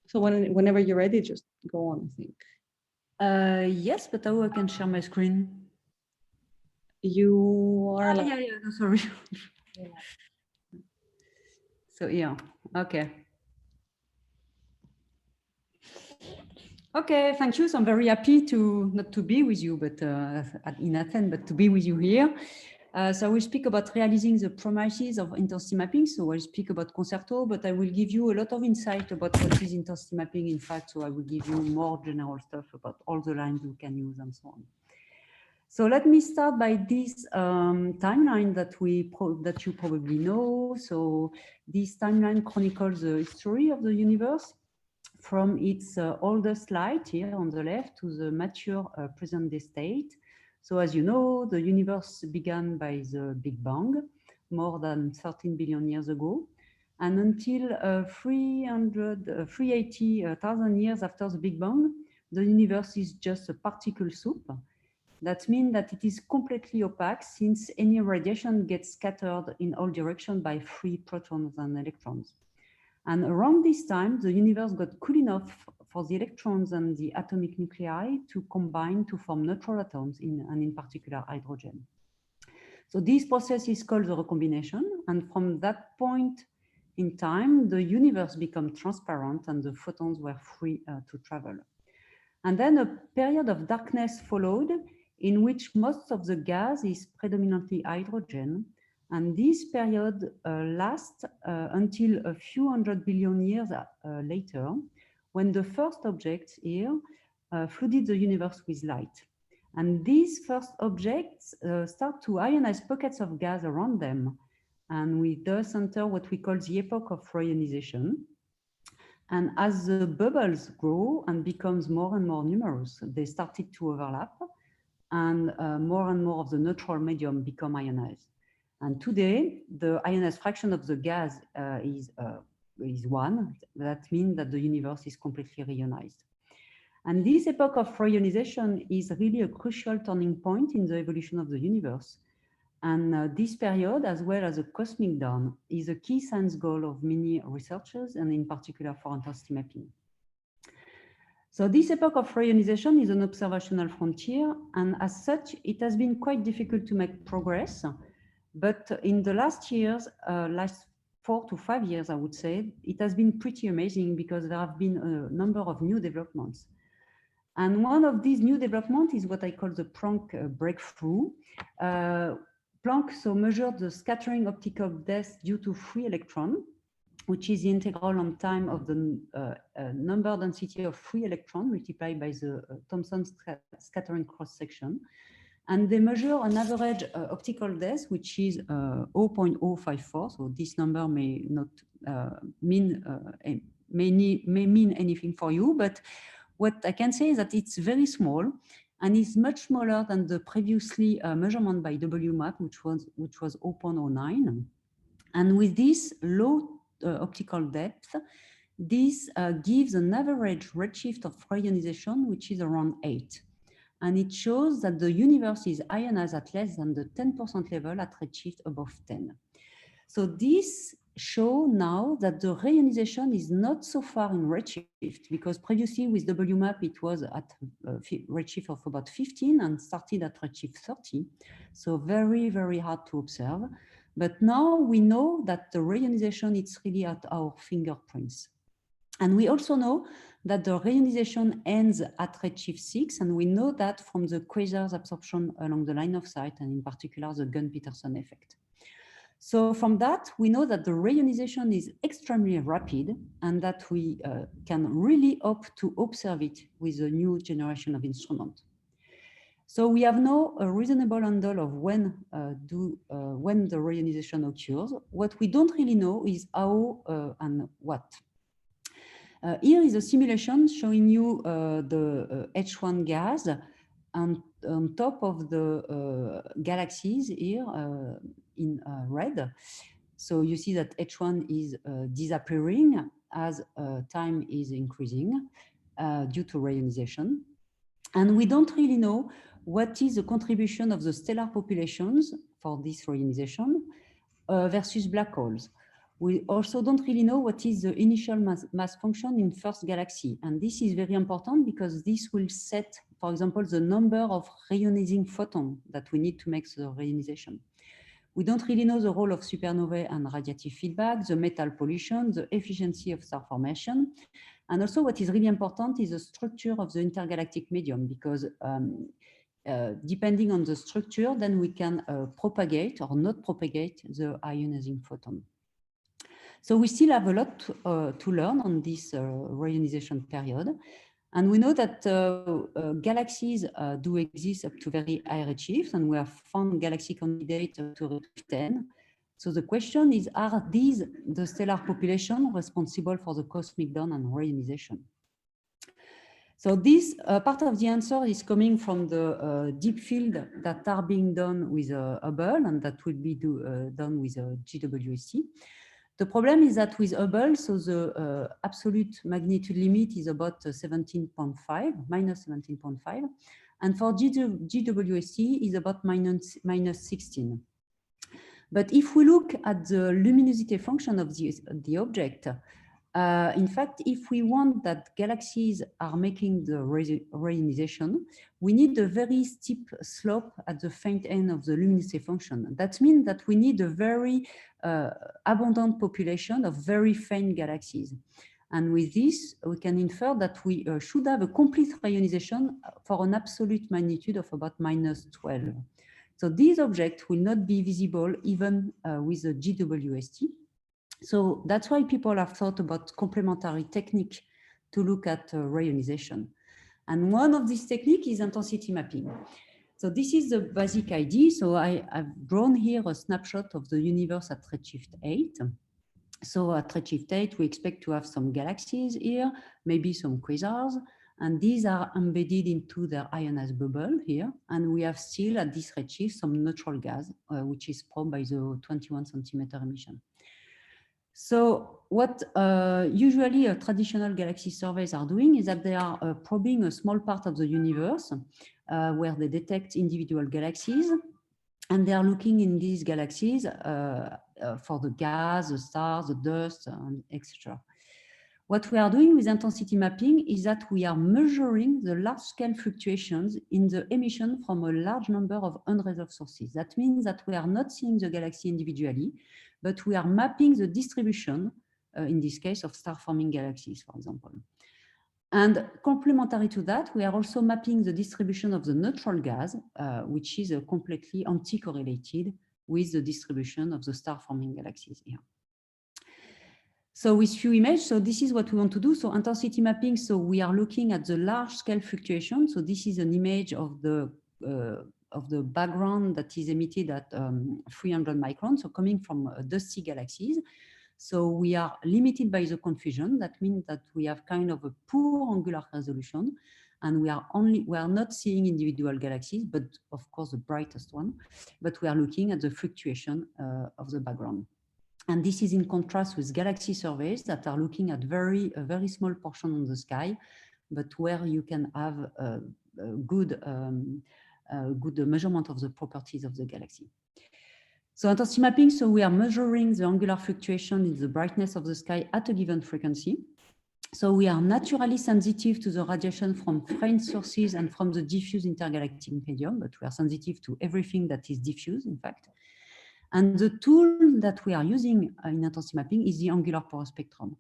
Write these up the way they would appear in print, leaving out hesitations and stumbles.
So whenever you're ready, just go on, I think. Yes, but how I can share my screen? You are like, Yeah, no, sorry. So yeah, okay. Okay, thank you. So I'm very happy to not to be with you, but in Athens, but to be with you here. So I will speak about realizing the promises of intensity mapping. So I'll speak about Concerto, but I will give you a lot of insight about what is intensity mapping. In fact, so I will give you more general stuff about all the lines you can use and so on. So let me start by this timeline that you probably know. So this timeline chronicles the history of the universe from its oldest light here on the left to the mature present day state. So as you know, the universe began by the Big Bang more than 13 billion years ago. And until 380,000 years after the Big Bang, the universe is just a particle soup. That means that it is completely opaque since any radiation gets scattered in all directions by free protons and electrons. And around this time, the universe got cool enough for the electrons and the atomic nuclei to combine to form neutral atoms, and in particular hydrogen. So this process is called the recombination. And from that point in time, the universe became transparent and the photons were free to travel. And then a period of darkness followed in which most of the gas is predominantly hydrogen. And this period lasts until a few 100 billion years later, when the first objects here flooded the universe with light. And these first objects start to ionize pockets of gas around them. And we thus enter what we call the epoch of reionization. And as the bubbles grow and becomes more and more numerous, they started to overlap, and more of the neutral medium become ionized. And today, the ionized fraction of the gas is 1. That means that the universe is completely reionized. And this epoch of reionization is really a crucial turning point in the evolution of the universe. And this period, as well as a cosmic dawn, is a key science goal of many researchers, and in particular for intensity mapping. So this epoch of reionization is an observational frontier, and as such, it has been quite difficult to make progress. But in the last years, last 4 to 5 years, I would say, it has been pretty amazing because there have been a number of new developments. And one of these new developments is what I call the Planck breakthrough. Planck measured the scattering optical depth due to free electron, which is the integral on time of the number density of free electron multiplied by the Thomson scattering cross-section. And they measure an average optical depth, which is 0.054. So this number may not mean anything for you, but what I can say is that it's very small and is much smaller than the previously measurement by WMAP, which was 0.09. And with this low optical depth, this gives an average redshift of reionization, which is around 8. And it shows that the universe is ionized at less than the 10% level at redshift above 10. So this shows now that the reionization is not so far in redshift, because previously with WMAP it was at redshift of about 15 and started at redshift 30. So very, very hard to observe. But now we know that the reionization is really at our fingerprints. And we also know that the reionization ends at redshift 6, and we know that from the quasars absorption along the line of sight, and in particular the Gunn-Peterson effect. So from that, we know that the reionization is extremely rapid and that we can really hope to observe it with a new generation of instruments. So we have now a reasonable handle of when the reionization occurs. What we don't really know is how and what. Here is a simulation showing you the H1 gas on top of the galaxies here in red. So you see that H1 is disappearing as time is increasing due to reionization. And we don't really know what is the contribution of the stellar populations for this reionization versus black holes. We also don't really know what is the initial mass function in first galaxy. And this is very important because this will set, for example, the number of reionizing photons that we need to make the reionization. We don't really know the role of supernovae and radiative feedback, the metal pollution, the efficiency of star formation. And also what is really important is the structure of the intergalactic medium, because depending on the structure, then we can propagate or not propagate the ionizing photon. So we still have a lot to learn on this reionization period. And we know that galaxies do exist up to very high redshifts, and we have found galaxy candidates up to 10. So the question is, are these the stellar population responsible for the cosmic dawn and reionization? So this part of the answer is coming from the deep field that are being done with Hubble and that will be done with JWST. The problem is that with Hubble, so the absolute magnitude limit is about 17.5, minus 17.5. And for JWST is about minus 16. But if we look at the luminosity function of the object, in fact, if we want that galaxies are making the reionization, we need a very steep slope at the faint end of the luminosity function. That means that we need a very abundant population of very faint galaxies. And with this, we can infer that we should have a complete reionization for an absolute magnitude of about minus 12. So these objects will not be visible even with the JWST. So that's why people have thought about complementary technique to look at reionization. And one of these techniques is intensity mapping. So this is the basic idea. So I've drawn here a snapshot of the universe at redshift 8. So at redshift 8, we expect to have some galaxies here, maybe some quasars, and these are embedded into their ionized bubble here. And we have still at this redshift some neutral gas, which is probed by the 21 centimeter emission. So what usually traditional galaxy surveys are doing is that they are probing a small part of the universe where they detect individual galaxies, and they are looking in these galaxies for the gas, the stars, the dust, etc. What we are doing with intensity mapping is that we are measuring the large-scale fluctuations in the emission from a large number of unresolved sources. That means that we are not seeing the galaxy individually, but we are mapping the distribution, in this case, of star-forming galaxies, for example. And complementary to that, we are also mapping the distribution of the neutral gas, which is completely anti-correlated with the distribution of the star-forming galaxies here. So with few images, so this is what we want to do. So intensity mapping, so we are looking at the large-scale fluctuation. So this is an image of the background that is emitted at 300 microns, so coming from dusty galaxies. So we are limited by the confusion. That means that we have kind of a poor angular resolution, and we are not seeing individual galaxies, but of course the brightest one, but we are looking at the fluctuation of the background. And this is in contrast with galaxy surveys that are looking at a very small portion on the sky, but where you can have a good measurement of the properties of the galaxy. So intensity mapping, so we are measuring the angular fluctuation in the brightness of the sky at a given frequency. So we are naturally sensitive to the radiation from faint sources and from the diffuse intergalactic medium, but we are sensitive to everything that is diffuse, in fact. And the tool that we are using in intensity mapping is the angular power spectrum.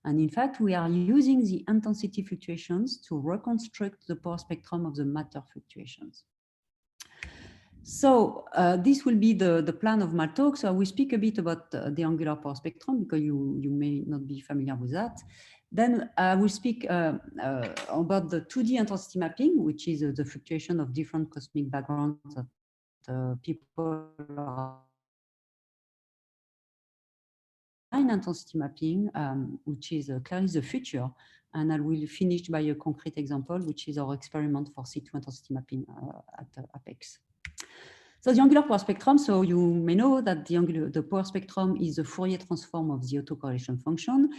And in fact, we are using the intensity fluctuations to reconstruct the power spectrum of the matter fluctuations. So this will be the plan of my talk. So I will speak a bit about the angular power spectrum because you may not be familiar with that. Then I will speak about the 2D intensity mapping, which is the fluctuation of different cosmic backgrounds that people are intensity mapping, which is clearly the future. And I will finish by a concrete example, which is our experiment for C2 intensity mapping at APEX. So the angular power spectrum, so you may know that the power spectrum is the Fourier transform of the autocorrelation function.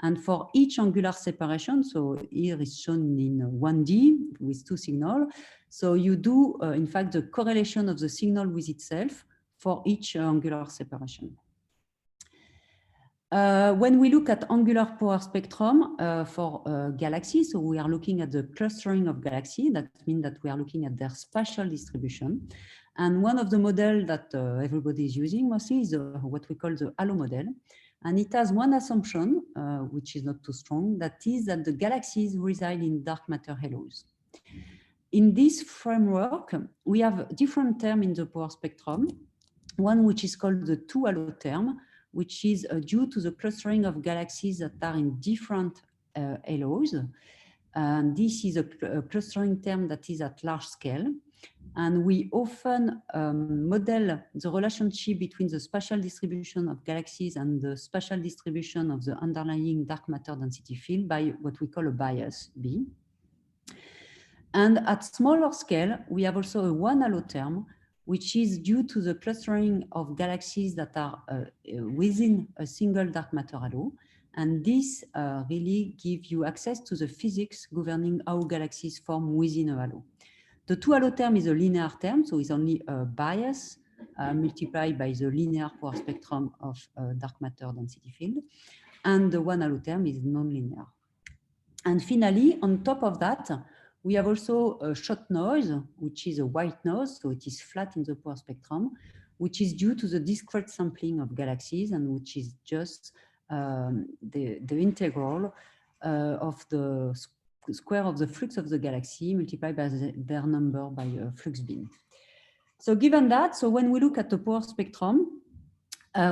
And for each angular separation, so here is shown in 1D with two signals. So you do, in fact, the correlation of the signal with itself for each angular separation. When we look at angular power spectrum for galaxies, so we are looking at the clustering of galaxies. That means that we are looking at their spatial distribution. And one of the models that everybody is using mostly is what we call the halo model. And it has one assumption, which is not too strong, that is that the galaxies reside in dark matter halos. In this framework, we have different terms in the power spectrum. One which is called the 2-halo term, which is due to the clustering of galaxies that are in different halos. And this is a clustering term that is at large scale. And we often model the relationship between the spatial distribution of galaxies and the spatial distribution of the underlying dark matter density field by what we call a bias, B. And at smaller scale, we have also a 1-halo term, which is due to the clustering of galaxies that are within a single dark matter halo. And this really gives you access to the physics governing how galaxies form within a halo. The 2-halo term is a linear term, so it's only a bias multiplied by the linear power spectrum of dark matter density field. And the 1-halo term is non-linear. And finally, on top of that, we have also a shot noise, which is a white noise, so it is flat in the power spectrum, which is due to the discrete sampling of galaxies and which is just the integral of the square of the flux of the galaxy multiplied by their number by flux bin. So given that, so when we look at the power spectrum,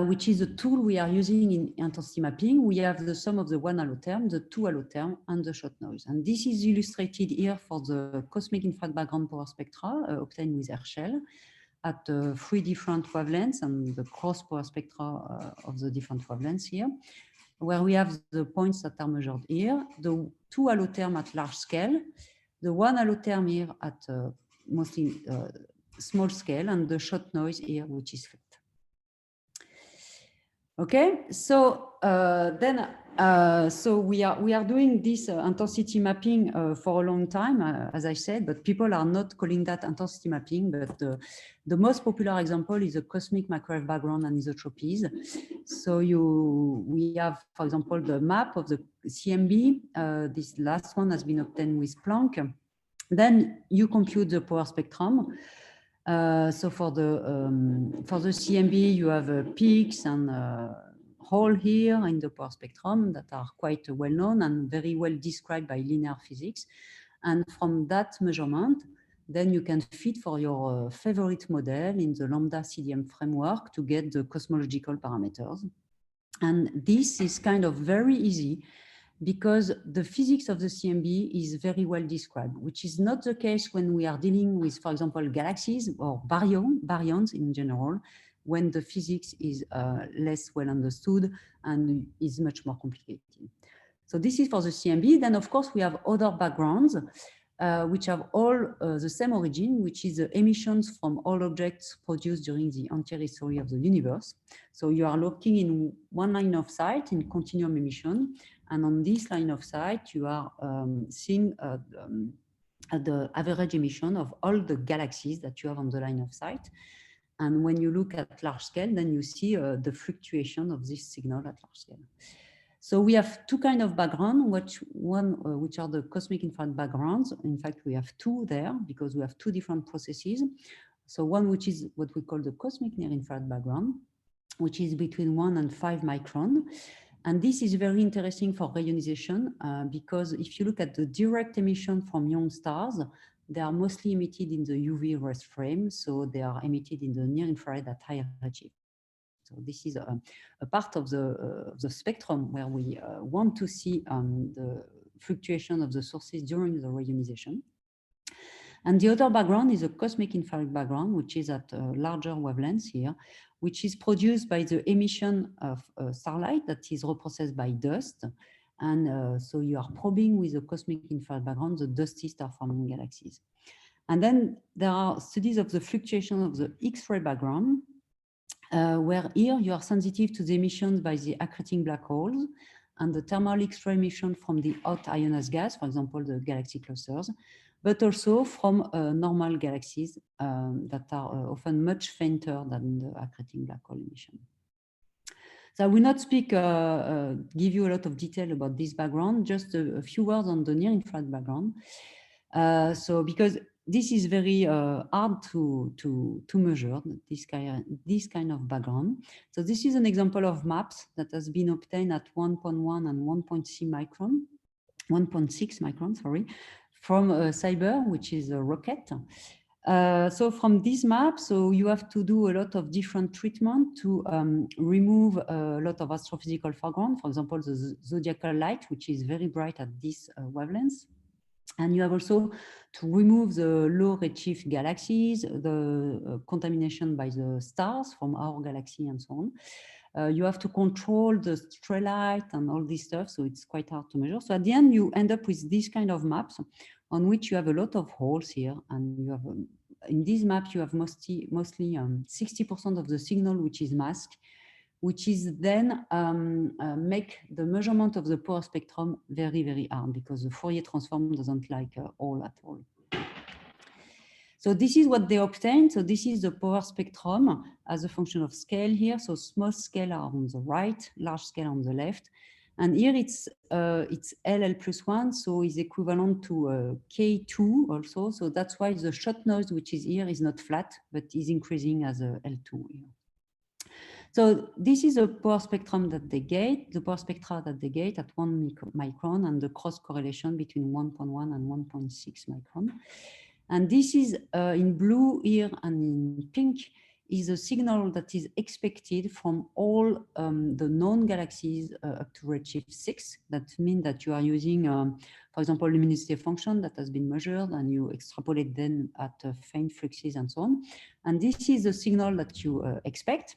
which is a tool we are using in intensity mapping, we have the sum of the 1-halo term, the 2-halo term, and the shot noise. And this is illustrated here for the cosmic infrared background power spectra obtained with Herschel at 3 different wavelengths and the cross power spectra of the different wavelengths here, where we have the points that are measured here, the 2-halo term at large scale, the 1-halo term here at mostly small scale, and the shot noise here, which is flat. Okay, so so we are doing this intensity mapping for a long time, as I said, but people are not calling that intensity mapping. But the most popular example is a cosmic microwave background anisotropies. So we have, for example, the map of the CMB. This last one has been obtained with Planck. Then you compute the power spectrum. So for the CMB, you have peaks and hole here in the power spectrum that are quite well known and very well described by linear physics. And from that measurement, then you can fit for your favorite model in the lambda CDM framework to get the cosmological parameters. And this is kind of very easy because the physics of the CMB is very well described, which is not the case when we are dealing with, for example, galaxies or baryons in general, when the physics is less well understood and is much more complicated. So this is for the CMB. Then, of course, we have other backgrounds, which have all the same origin, which is the emissions from all objects produced during the entire history of the universe. So you are looking in one line of sight in continuum emission. And on this line of sight, you are seeing the average emission of all the galaxies that you have on the line of sight. And when you look at large scale, then you see the fluctuation of this signal at large scale. So we have two kinds of background, which are the cosmic infrared backgrounds. In fact, we have two there because we have two different processes. So one which is what we call the cosmic near infrared background, which is between 1 and 5 micron. And this is very interesting for reionization because if you look at the direct emission from young stars, they are mostly emitted in the UV res frame. So they are emitted in the near infrared at high redshift. So this is a part of the spectrum where we want to see the fluctuation of the sources during the reionization. And the other background is a cosmic infrared background, which is at larger wavelengths here, which is produced by the emission of starlight that is reprocessed by dust. And so you are probing with the cosmic infrared background the dusty star-forming galaxies. And then there are studies of the fluctuation of the X-ray background, where here you are sensitive to the emissions by the accreting black holes and the thermal X-ray emission from the hot ionized gas, for example, the galaxy clusters, but also from normal galaxies that are often much fainter than the accreting black hole emission. So I will not speak, give you a lot of detail about this background, just a few words on the near-infrared background. So because this is very hard to measure, this kind of background. So this is an example of maps that has been obtained at 1.1 and 1.6 micron, sorry, from Cyber, which is a rocket. So from this map, so you have to do a lot of different treatment to remove a lot of astrophysical foreground, for example, the zodiacal light, which is very bright at this wavelength. And you have also to remove the low redshift galaxies, the contamination by the stars from our galaxy and so on. You have to control the stray light and all this stuff, so it's quite hard to measure. So at the end, you end up with this kind of maps on which you have a lot of holes here, and you have in this map you have mostly 60% of the signal which is masked, which is then make the measurement of the power spectrum very, very hard because the Fourier transform doesn't like all at all. So this is what they obtained. So this is the power spectrum as a function of scale here. So small scale are on the right, large scale on the left. And here it's LL+1, so is equivalent to K2 also. So that's why the shot noise, which is here, is not flat, but is increasing as a L2 here. So this is a power spectrum that they get, the power spectra that they get at 1 micron and the cross correlation between 1.1 and 1.6 micron. And this is in blue here and in pink is a signal that is expected from all the known galaxies up to redshift 6. That means that you are using, for example, luminosity function that has been measured and you extrapolate then at faint fluxes and so on. And this is the signal that you expect.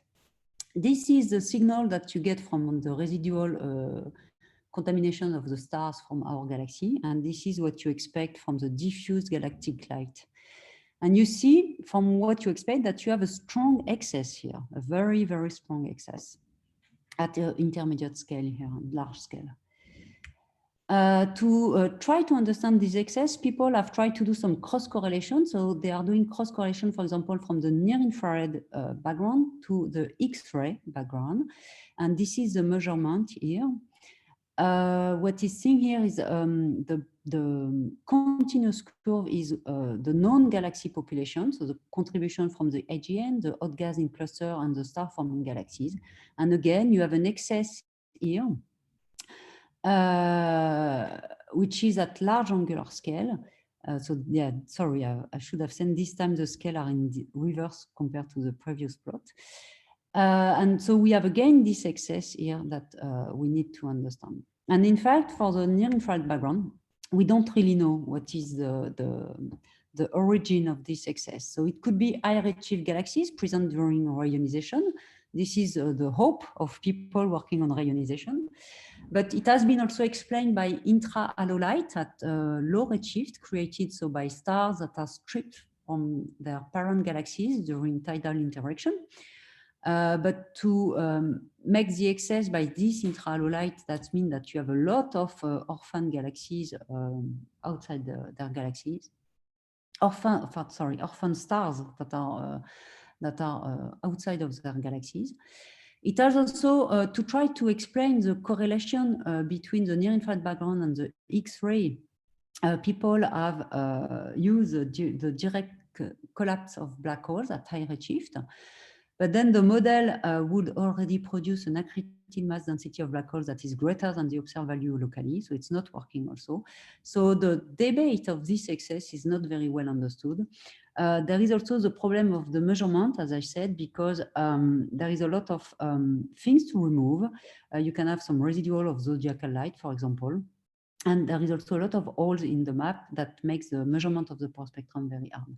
This is the signal that you get from the residual contamination of the stars from our galaxy. And this is what you expect from the diffuse galactic light. And you see from what you expect that you have a strong excess here, a very, very strong excess at the intermediate scale here, large scale. To try to understand this excess, people have tried to do some cross correlation. So they are doing cross correlation, for example, from the near infrared background to the X-ray background. And this is the measurement here. What is seen here is the continuous curve is the known galaxy population, so the contribution from the AGN, the hot gas in cluster, and the star-forming galaxies. And again, you have an excess here, which is at large angular scale. So yeah, sorry, I should have said this time the scale are in the reverse compared to the previous plot. And so we have again this excess here that we need to understand. And in fact, for the near-infrared background, we don't really know what is the origin of this excess. So it could be high redshift galaxies present during reionization. This is the hope of people working on reionization. But it has been also explained by intra-halo light at low redshift created so by stars that are stripped from their parent galaxies during tidal interaction. But to make the excess by this intra-halo light, that means that you have a lot of orphan galaxies outside their galaxies. Orphan stars that are outside of their galaxies. It has also to try to explain the correlation between the near-infrared background and the X-ray. People have used the direct collapse of black holes at high redshift. But then the model would already produce an accreted mass density of black holes that is greater than the observed value locally. So it's not working also. So the debate of this excess is not very well understood. There is also the problem of the measurement, as I said, because there is a lot of things to remove. You can have some residual of zodiacal light, for example. And there is also a lot of holes in the map that makes the measurement of the power spectrum very hard.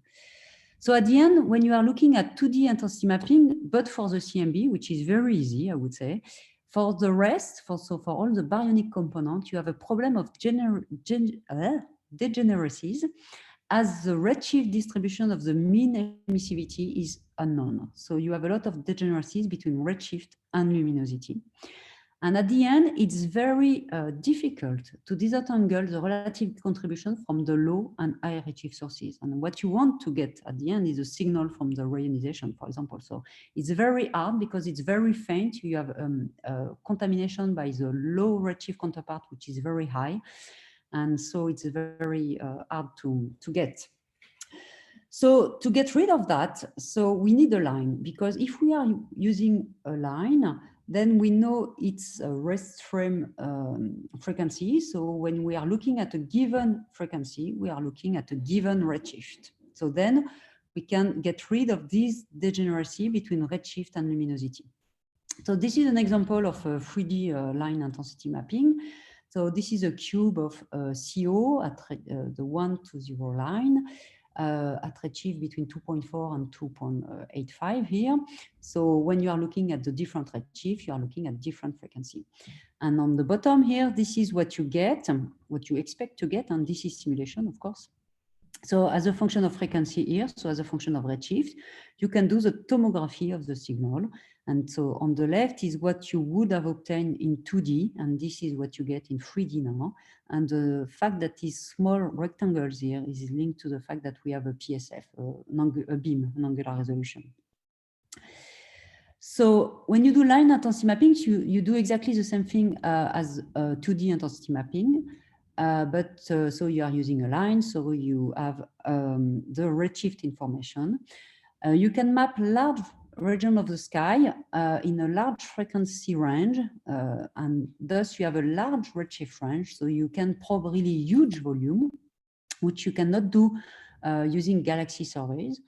So at the end, when you are looking at 2D intensity mapping, but for the CMB, which is very easy, I would say, for the rest, for all the baryonic components, you have a problem of degeneracies as the redshift distribution of the mean emissivity is unknown. So you have a lot of degeneracies between redshift and luminosity. And at the end, it's very difficult to disentangle the relative contribution from the low and high redshift sources. And what you want to get at the end is a signal from the reionization, for example. So it's very hard because it's very faint. You have contamination by the low redshift counterpart, which is very high. And so it's very hard to get. So to get rid of that, so we need a line, because if we are using a line, then we know it's a rest frame frequency. So when we are looking at a given frequency, we are looking at a given redshift. So then we can get rid of this degeneracy between redshift and luminosity. So this is an example of a 3D line intensity mapping. So this is a cube of CO at the 1 to 0 line. At redshift between 2.4 and 2.85 here. So when you are looking at the different redshift, you are looking at different frequency. And on the bottom here, this is what you get, what you expect to get, and this is simulation, of course. So as a function of frequency here, so as a function of redshift, you can do the tomography of the signal. And so on the left is what you would have obtained in 2D, and this is what you get in 3D now. And the fact that these small rectangles here is linked to the fact that we have a PSF, a beam, an angular resolution. So when you do line intensity mapping, you do exactly the same thing as 2D intensity mapping. So you are using a line, so you have the redshift information. You can map large region of the sky in a large frequency range, and thus you have a large redshift range, so you can probe really huge volume, which you cannot do using galaxy surveys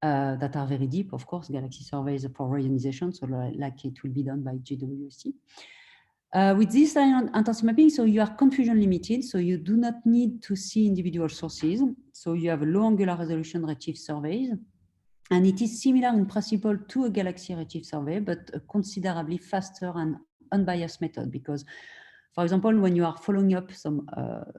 that are very deep, of course, galaxy surveys for reionization, so like it will be done by JWST. With this line intensity mapping, so you are confusion limited, so you do not need to see individual sources. So you have a low angular resolution redshift surveys, and it is similar in principle to a galaxy redshift survey, but a considerably faster and unbiased method, because, for example, when you are following up some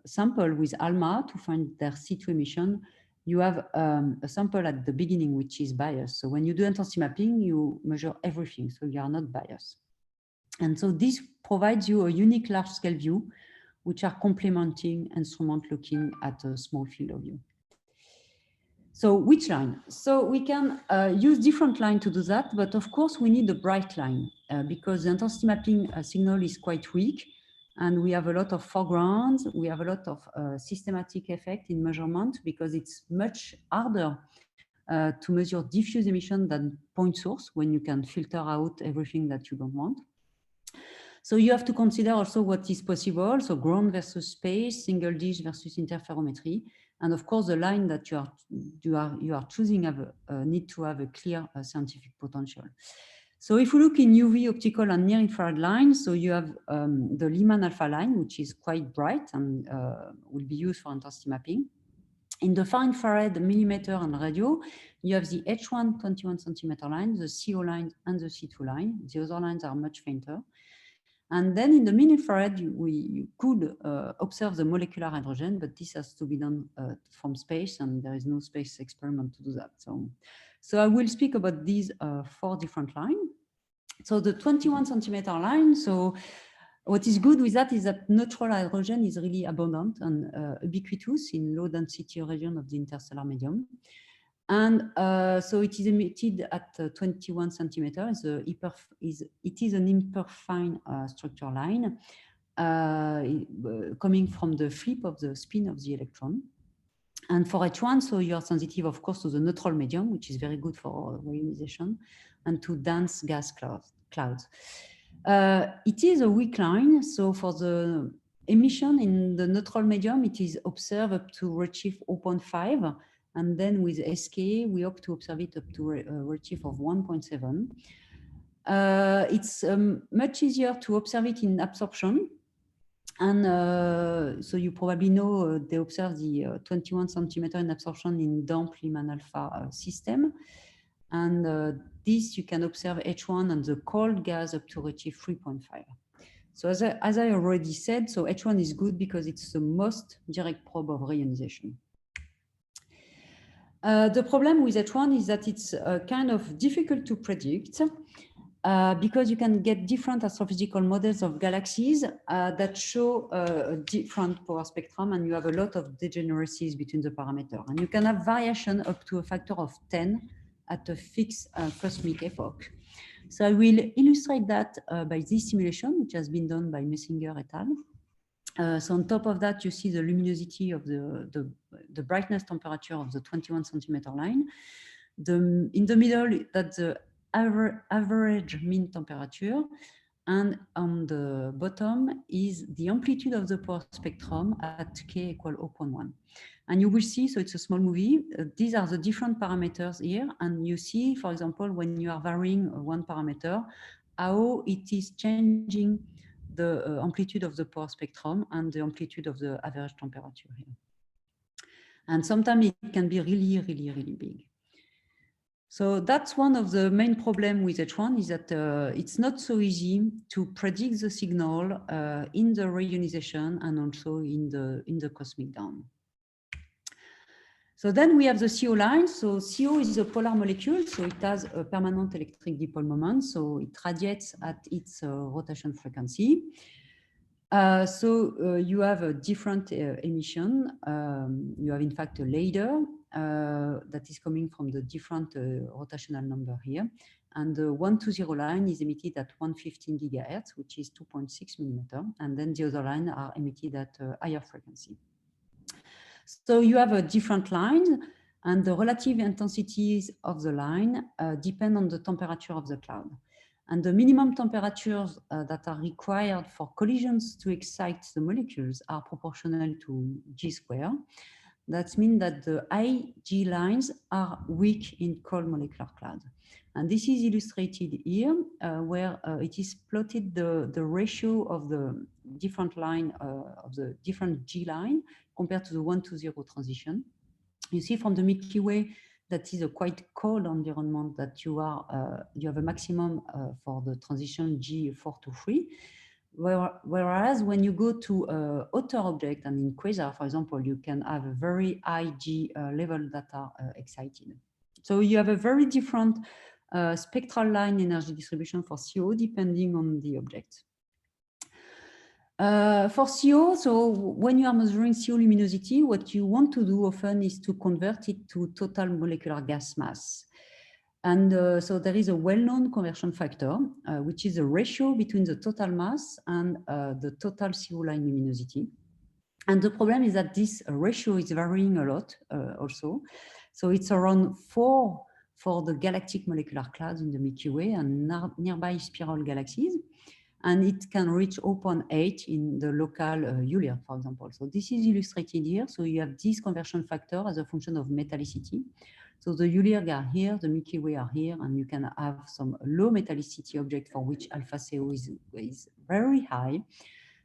sample with ALMA to find their C2 emission, you have a sample at the beginning which is biased. So when you do intensity mapping, you measure everything, so you are not biased. And so this provides you a unique large-scale view, which are complementing instrument looking at a small field of view. So which line? So we can use different line to do that, but of course we need a bright line because the intensity mapping signal is quite weak, and we have a lot of foregrounds, we have a lot of systematic effect in measurement because it's much harder to measure diffuse emission than point source when you can filter out everything that you don't want. So you have to consider also what is possible. So ground versus space, single dish versus interferometry. And of course, the line that you are choosing need to have a clear scientific potential. So if we look in UV, optical, and near-infrared lines, so you have the Lyman alpha line, which is quite bright and will be used for intensity mapping. In the far infrared, millimeter, and radio, you have the H1 21 centimeter line, the CO line, and the C2 line. The other lines are much fainter. And then in the mid-infrared, you could observe the molecular hydrogen, but this has to be done from space, and there is no space experiment to do that. So I will speak about these 4 different lines. So the 21 centimeter line, so what is good with that is that neutral hydrogen is really abundant and ubiquitous in low density region of the interstellar medium. And so it is emitted at 21 centimeters. It is an hyperfine structure line coming from the flip of the spin of the electron. And for H1, so you are sensitive, of course, to the neutral medium, which is very good for reionization, and to dense gas clouds. It is a weak line. So for the emission in the neutral medium, it is observed up to redshift 0.5. And then with SK, we hope to observe it up to a redshift of 1.7. It's much easier to observe it in absorption. And so you probably know they observe the 21 centimeter in absorption in damp Lyman alpha system. And this you can observe H1 and the cold gas up to redshift 3.5. So as I already said, so H1 is good because it's the most direct probe of reionization. The problem with H1 is that it's kind of difficult to predict. because you can get different astrophysical models of galaxies that show a different power spectrum, and you have a lot of degeneracies between the parameters. And you can have variation up to a factor of 10 at a fixed cosmic epoch. So I will illustrate that by this simulation, which has been done by Messinger et al. So on top of that, you see the luminosity of the brightness temperature of the 21 centimeter line. In the middle, that's the average mean temperature. And on the bottom is the amplitude of the power spectrum at k equal 0.1. And you will see, so it's a small movie, these are the different parameters here. And you see, for example, when you are varying one parameter, how it is changing the amplitude of the power spectrum and the amplitude of the average temperature here. And sometimes it can be really, really, really big. So that's one of the main problems with H1 is that it's not so easy to predict the signal in the reionization and also in the cosmic dawn. So then we have the CO line. So CO is a polar molecule, so it has a permanent electric dipole moment. So it radiates at its rotation frequency. You have a different emission. You have in fact a ladder that is coming from the different rotational number here. And the 120 line is emitted at 115 gigahertz, which is 2.6 millimeter. And then the other line are emitted at higher frequency. So you have a different line, and the relative intensities of the line depend on the temperature of the cloud. And the minimum temperatures that are required for collisions to excite the molecules are proportional to G square. That means that the IG lines are weak in cold molecular cloud. And this is illustrated here, where it is plotted the ratio of the different line of the different G line compared to the 1 to 0 transition. You see from the Milky Way that is a quite cold environment that you have a maximum for the transition G4 to 3. Whereas when you go to hotter object and in quasar, for example, you can have a very high G level that are excited. So you have a very different spectral line energy distribution for CO depending on the object. For CO, so when you are measuring CO luminosity, what you want to do often is to convert it to total molecular gas mass. And so there is a well-known conversion factor, which is a ratio between the total mass and the total CO line luminosity. And the problem is that this ratio is varying a lot also. So it's around 4 for the galactic molecular clouds in the Milky Way and nearby spiral galaxies. And it can reach 0.8 in the local ULIR, for example. So this is illustrated here. So you have this conversion factor as a function of metallicity. So the ULIR are here, the Milky Way are here, and you can have some low metallicity object for which alpha CO is very high.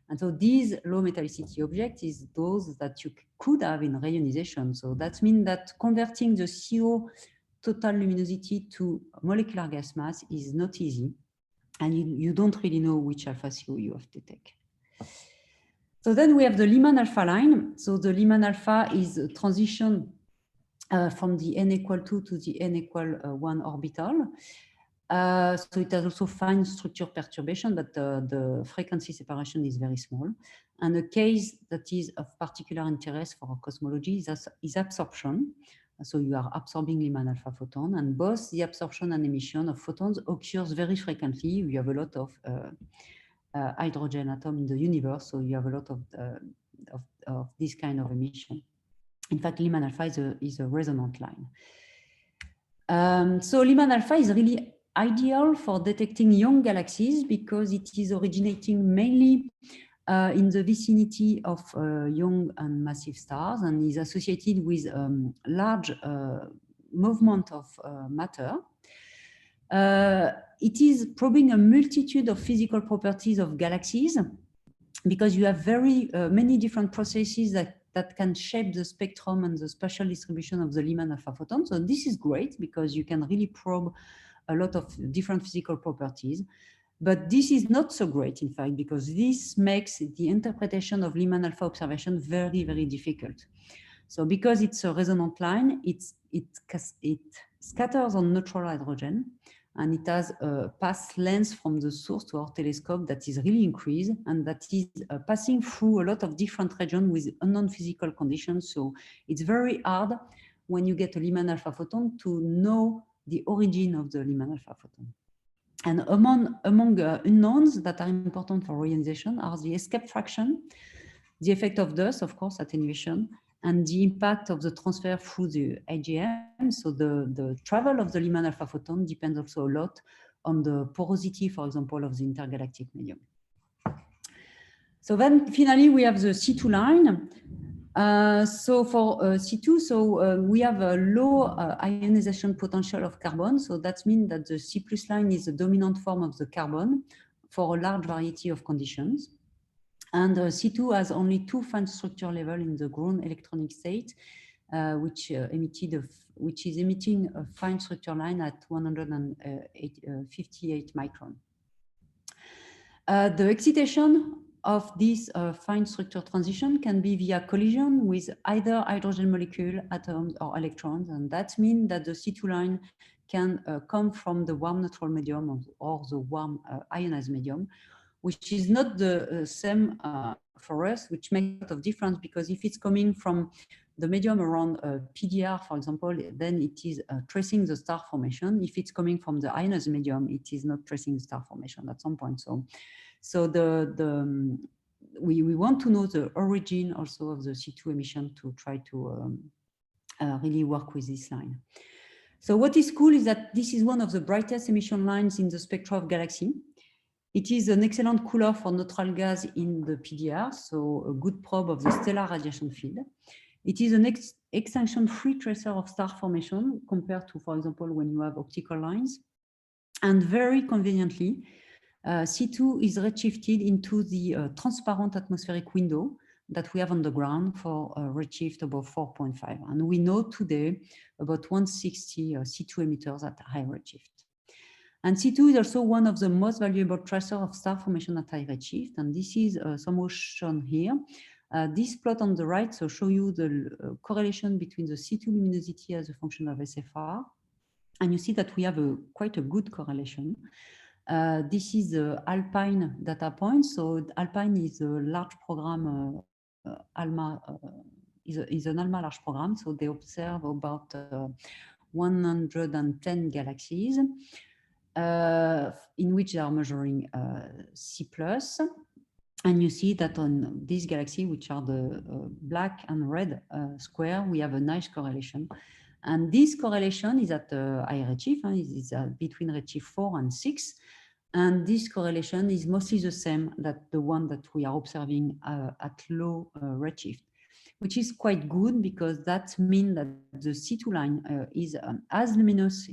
And so these low metallicity objects is those that you could have in reionization. So that means that converting the CO total luminosity to molecular gas mass is not easy. And you don't really know which alpha CO you have to take. So then we have the Lyman alpha line. So the Lyman alpha is a transition from the n equal 2 to the n equal 1 orbital. So it has also fine structure perturbation, but the frequency separation is very small. And a case that is of particular interest for cosmology is absorption. So you are absorbing Lyman alpha photon, and both the absorption and emission of photons occurs very frequently. You have a lot of hydrogen atom in the universe, so you have a lot of this kind of emission. In fact, Lyman alpha is a resonant line. So Lyman alpha is really ideal for detecting young galaxies because it is originating mainly in the vicinity of young and massive stars and is associated with large movement of matter. It is probing a multitude of physical properties of galaxies because you have very many different processes that can shape the spectrum and the spatial distribution of the Lyman alpha photon. So this is great because you can really probe a lot of different physical properties. But this is not so great, in fact, because this makes the interpretation of Lyman alpha observation very, very difficult. So because it's a resonant line, it scatters on neutral hydrogen. and it has a path length from the source to our telescope that is really increased, and that is passing through a lot of different regions with unknown physical conditions. So it's very hard when you get a Lyman alpha photon to know the origin of the Lyman alpha photon. And among unknowns that are important for reionization are the escape fraction, the effect of dust, of course, attenuation, and the impact of the transfer through the AGM. So the travel of the Lyman alpha photon depends also a lot on the porosity, for example, of the intergalactic medium. So then finally, we have the C2 line. So for C2, we have a low ionization potential of carbon. So that means that the C+ line is the dominant form of the carbon for a large variety of conditions. And C2 has only 2 fine structure level in the ground electronic state, which is emitting a fine structure line at 158 micron. The excitation of this fine structure transition can be via collision with either hydrogen molecule, atoms, or electrons, and that means that the C2 line can come from the warm neutral medium or the warm ionized medium, which is not the same for us, which makes a lot of difference, because if it's coming from the medium around PDR, for example, then it is tracing the star formation. If it's coming from the ionized medium, it is not tracing the star formation at some point. So we want to know the origin also of the C2 emission to try to really work with this line. So what is cool is that this is one of the brightest emission lines in the spectra of galaxy. It is an excellent cooler for neutral gas in the PDR, so a good probe of the stellar radiation field. It is an extinction-free tracer of star formation compared to, for example, when you have optical lines. And very conveniently, C2 is redshifted into the transparent atmospheric window that we have on the ground for redshift above 4.5. And we know today about 160 C2 emitters at high redshift. And C2 is also one of the most valuable tracers of star formation at high redshift. And this is somehow shown here. This plot on the right show you the correlation between the C2 luminosity as a function of SFR. And you see that we have quite a good correlation. This is the Alpine data point. So Alpine is a large program, ALMA is an ALMA large program. So they observe about 110 galaxies in which they are measuring C+. And you see that on this galaxy, which are the black and red square, we have a nice correlation. And this correlation is at high redshift, is between redshift 4 and 6. And this correlation is mostly the same that the one that we are observing at low redshift, which is quite good, because that means that the C2 line is as luminous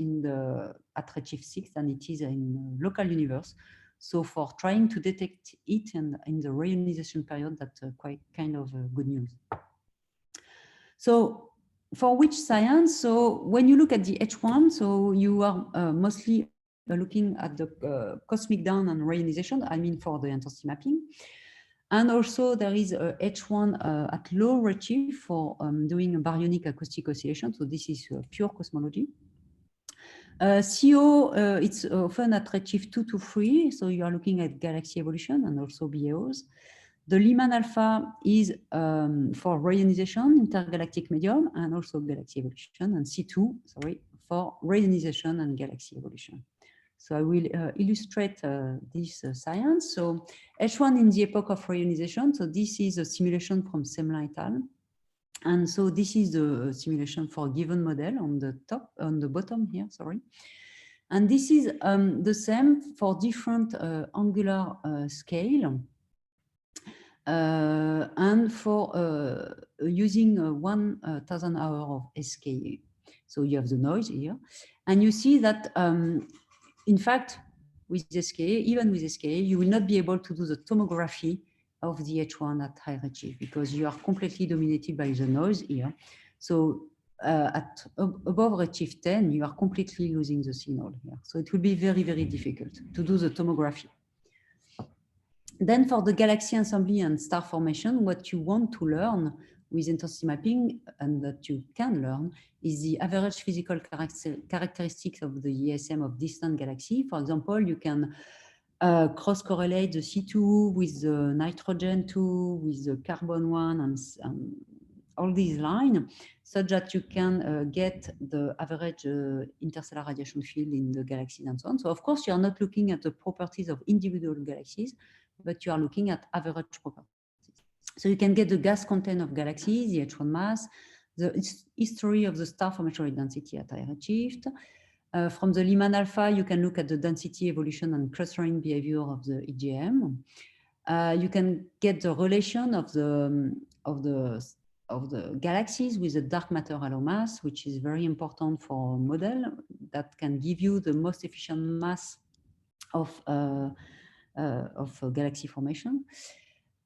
at redshift 6 than it is in the local universe. So for trying to detect it in the reionization period, that's quite kind of good news. So for which science? So when you look at the H1, so you are mostly looking at the cosmic dawn and reionization, I mean for the intensity mapping. And also there is a H1 at low redshift for doing a baryonic acoustic oscillation. So this is pure cosmology. CO, it's often at redshift 2 to 3. So you are looking at galaxy evolution and also BAOs. The Lyman alpha is for reionization, intergalactic medium, and also galaxy evolution, and C2, sorry, for reionization and galaxy evolution. So I will illustrate this science. So H1 in the epoch of reionization. So this is a simulation from Semlin et al. And so this is the simulation for a given model on the bottom here, sorry. And this is the same for different angular scale and for using 1,000 hours of SKA. So you have the noise here. And you see that in fact, with SKA, even with SKA, you will not be able to do the tomography of the H1 at high redshift, because you are completely dominated by the noise here. So at above redshift 10, you are completely losing the signal here. So it will be very, very difficult to do the tomography. Then for the galaxy assembly and star formation, what you want to learn with intensity mapping and that you can learn is the average physical characteristics of the ESM of distant galaxy. For example, you can cross-correlate the C2 with the nitrogen 2, with the carbon 1, and all these lines, such that you can get the average interstellar radiation field in the galaxies and so on. So of course, you are not looking at the properties of individual galaxies, but you are looking at average properties. So you can get the gas content of galaxies, the H1 mass, the history of the star formatory density at high redshift. From the Lyman alpha, you can look at the density evolution and clustering behavior of the EGM. You can get the relation of the galaxies with the dark matter halo mass, which is very important for a model that can give you the most efficient mass of galaxy formation.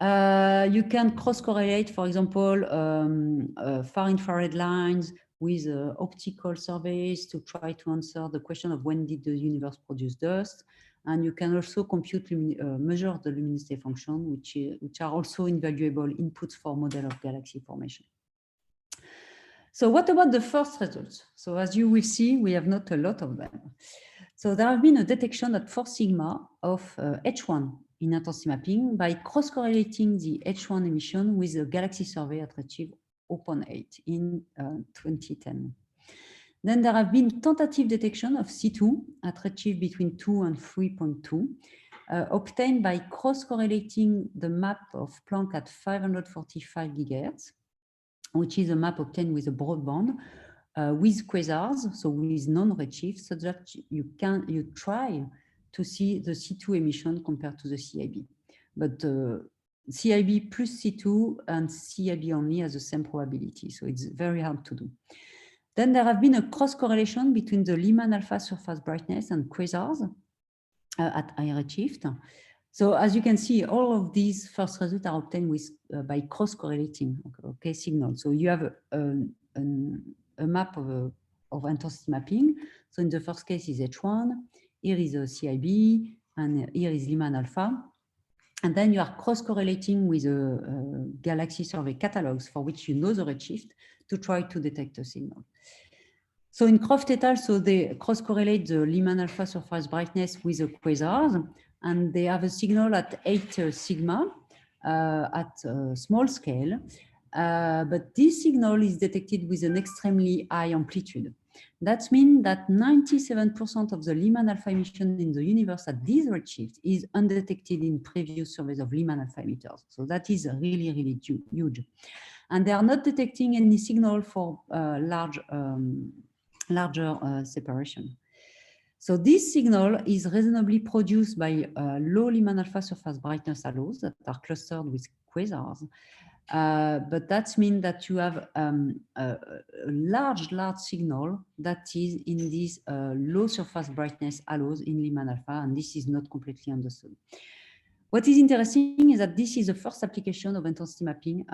You can cross-correlate, for example, far infrared lines with optical surveys to try to answer the question of when did the universe produce dust. And you can also compute, measure the luminosity function, which are also invaluable inputs for model of galaxy formation. So what about the first results? So as you will see, we have not a lot of them. So there have been a detection at 4 sigma of H1 in intensity mapping by cross-correlating the H1 emission with the galaxy survey at redshift 0.8 in 2010. Then there have been tentative detection of C2 at redshift between 2 and 3.2, obtained by cross-correlating the map of Planck at 545 gigahertz, which is a map obtained with a broadband with quasars, so with non-redshift, so that you try to see the C2 emission compared to the CIB. But CIB plus C2 and CIB only has the same probability, so it's very hard to do. Then there have been a cross-correlation between the Lyman alpha surface brightness and quasars at high redshift. So as you can see, all of these first results are obtained with by cross-correlating signal. So you have a map of intensity mapping. So in the first case is H1, here is a CIB, and here is Lyman alpha. And then you are cross-correlating with a galaxy survey catalogs for which you know the redshift to try to detect a signal. So in Croft et al., so they cross-correlate the Lyman alpha surface brightness with the quasars, and they have a signal at 8 sigma at a small scale. But this signal is detected with an extremely high amplitude. That means that 97% of the Lyman alpha emission in the universe at this redshift is undetected in previous surveys of Lyman alpha emitters. So that is really, really huge. And they are not detecting any signal for larger separation. So this signal is reasonably produced by low Lyman alpha surface brightness halos that are clustered with quasars. But that means that you have a large signal that is in these low surface brightness halos in Lyman alpha, and this is not completely understood. What is interesting is that this is the first application of intensity mapping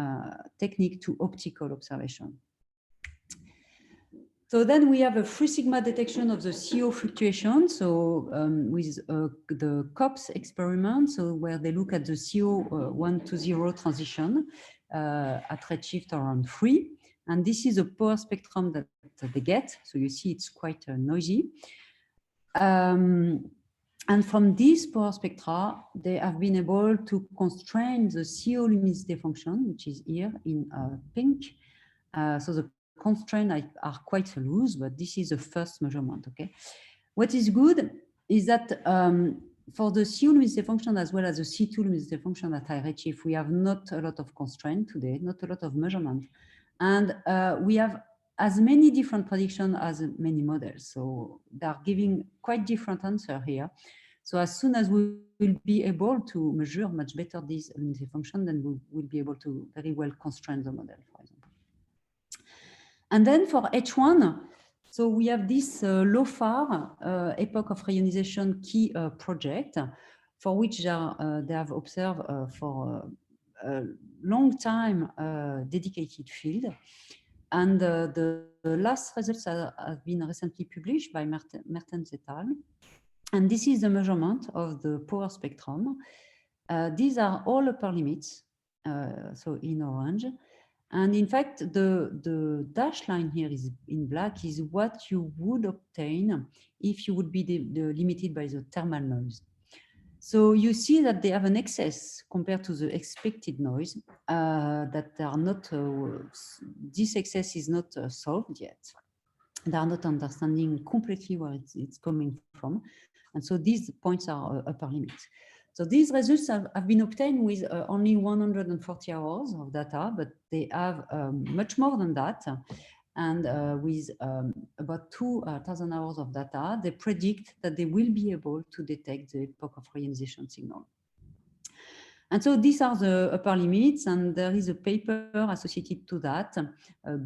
technique to optical observation. So then we have a 3 sigma detection of the CO fluctuation. So with the COPS experiment, so where they look at the CO 1 to 0 transition at redshift around 3. And this is a power spectrum that they get. So you see it's quite noisy. And from this power spectra, they have been able to constrain the CO luminosity function, which is here in pink. So the constraints are quite loose, but this is the first measurement, okay? What is good is that for the CO luminosity function as well as the C2 luminosity function at high redshift, we have not a lot of constraint today, not a lot of measurement. And we have as many different predictions as many models. So they are giving quite different answer here. So as soon as we will be able to measure much better this luminosity function, then we will be able to very well constrain the model, for example. And then for H1, so we have this LOFAR epoch of reionization key project, for which they have observed for a long time dedicated field. And the last results have been recently published by Mertens et al. And this is the measurement of the power spectrum. These are all upper limits, so in orange. And in fact, the dashed line here is in black is what you would obtain if you would be limited by the thermal noise. So you see that they have an excess compared to the expected noise that they are not, this excess is not solved yet. They are not understanding completely where it's coming from. And so these points are upper limits. So these results have been obtained with only 140 hours of data, but they have much more than that. And with about 2,000 hours of data, they predict that they will be able to detect the epoch of reionization signal. And so these are the upper limits, and there is a paper associated to that,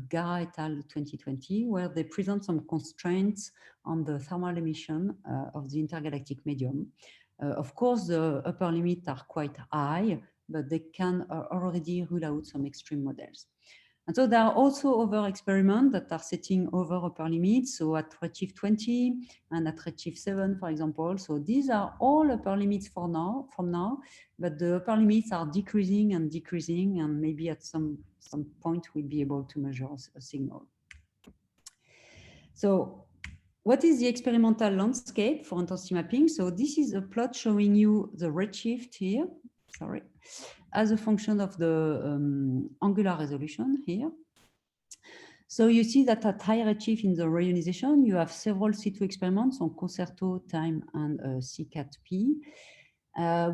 Gara et al. 2020, where they present some constraints on the thermal emission of the intergalactic medium. Of course, the upper limits are quite high, but they can already rule out some extreme models. And so there are also other experiments that are setting over upper limits. So at Redshift 20 and at Redshift 7, for example. So these are all upper limits from now, but the upper limits are decreasing, and maybe at some point we'll be able to measure a signal. So what is the experimental landscape for intensity mapping? So this is a plot showing you the redshift here, sorry, as a function of the angular resolution here. So you see that at high redshift in the reionization, you have several C2 experiments on Concerto, Time, and CCAT-P.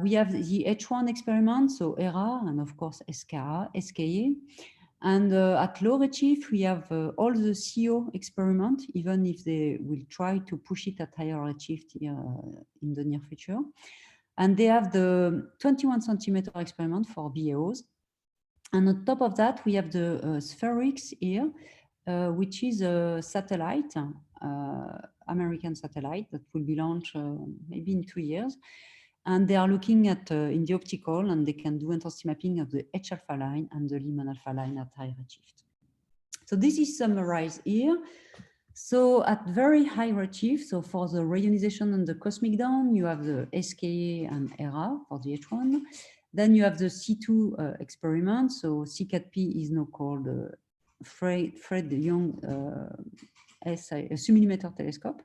We have the H1 experiment, so ERA, and of course SKA. And at low redshift, we have all the CO experiment, even if they will try to push it at higher redshift here, in the near future. And they have the 21 centimeter experiment for BAOs. And on top of that, we have the Spherix here, which is a satellite, American satellite that will be launched maybe in 2 years. And they are looking at in the optical, and they can do intensity mapping of the H alpha line and the Lyman alpha line at high redshift. So this is summarized here. So at very high redshift, so for the reionization and the cosmic dawn, you have the SKA and ERA for the H1. Then you have the C2 experiment. So CCAT-P is now called Fred Young submillimeter telescope.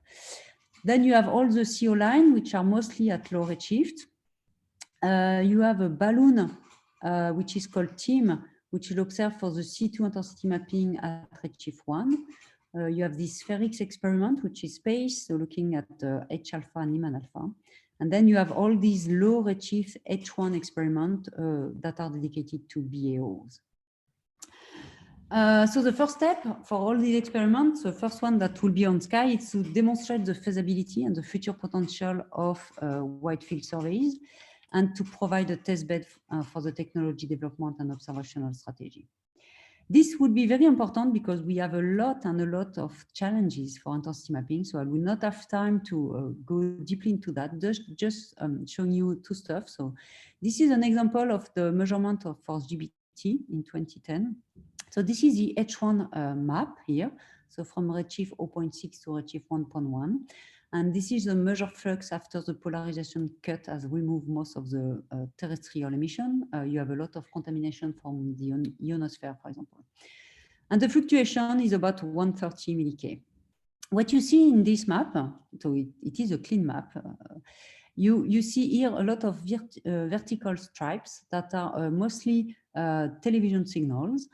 Then you have all the CO line, which are mostly at low redshift. You have a balloon, which is called TEAM, which will observe for the C2 intensity mapping at redshift 1. You have this Spherix experiment, which is space, so looking at H alpha and Lyman alpha. And then you have all these low redshift H1 experiments that are dedicated to BAOs. So the first step for all these experiments, the first one that will be on SKY, is to demonstrate the feasibility and the future potential of wide field surveys, and to provide a testbed for the technology development and observational strategy. This would be very important because we have a lot of challenges for intensity mapping. So I will not have time to go deeply into that, just showing you two stuff. So this is an example of the measurement of force GBT in 2010. So this is the H1 map here. So from redshift 0.6 to redshift 1.1. And this is the measured flux after the polarization cut has removed most of the terrestrial emission. You have a lot of contamination from the ionosphere, for example. And the fluctuation is about 130 milli-K. What you see in this map, so it is a clean map, you see here a lot of vertical stripes that are mostly television signals.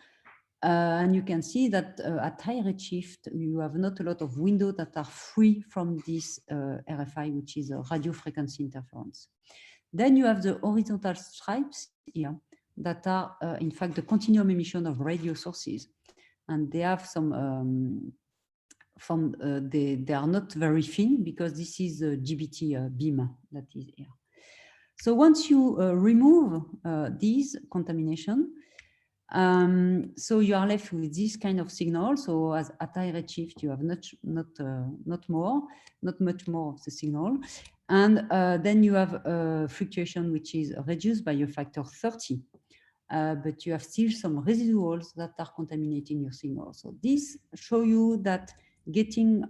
And you can see that at high redshift, you have not a lot of windows that are free from this RFI, which is a radio frequency interference. Then you have the horizontal stripes here that are, in fact, the continuum emission of radio sources. And they have some, they are not very thin because this is a GBT beam that is here. So once you remove these contamination, so you are left with this kind of signal. So as at high redshift, you have not much more of the signal, and then you have a fluctuation which is reduced by a factor 30, but you have still some residuals that are contaminating your signal. So this show you that getting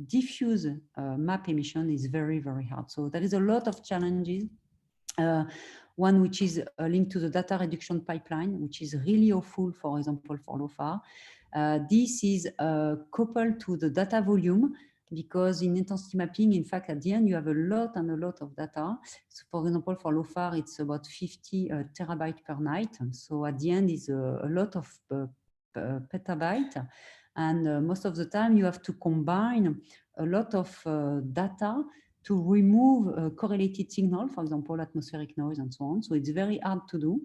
diffuse map emission is very, very hard. So there is a lot of challenges One which is linked to the data reduction pipeline, which is really awful, for example, for LOFAR. This is coupled to the data volume, because in intensity mapping, in fact, at the end, you have a lot and a lot of data. So for example, for LOFAR, it's about 50 terabytes per night. So at the end, it's a lot of petabyte. And most of the time, you have to combine a lot of data to remove correlated signal, for example, atmospheric noise and so on. So it's very hard to do.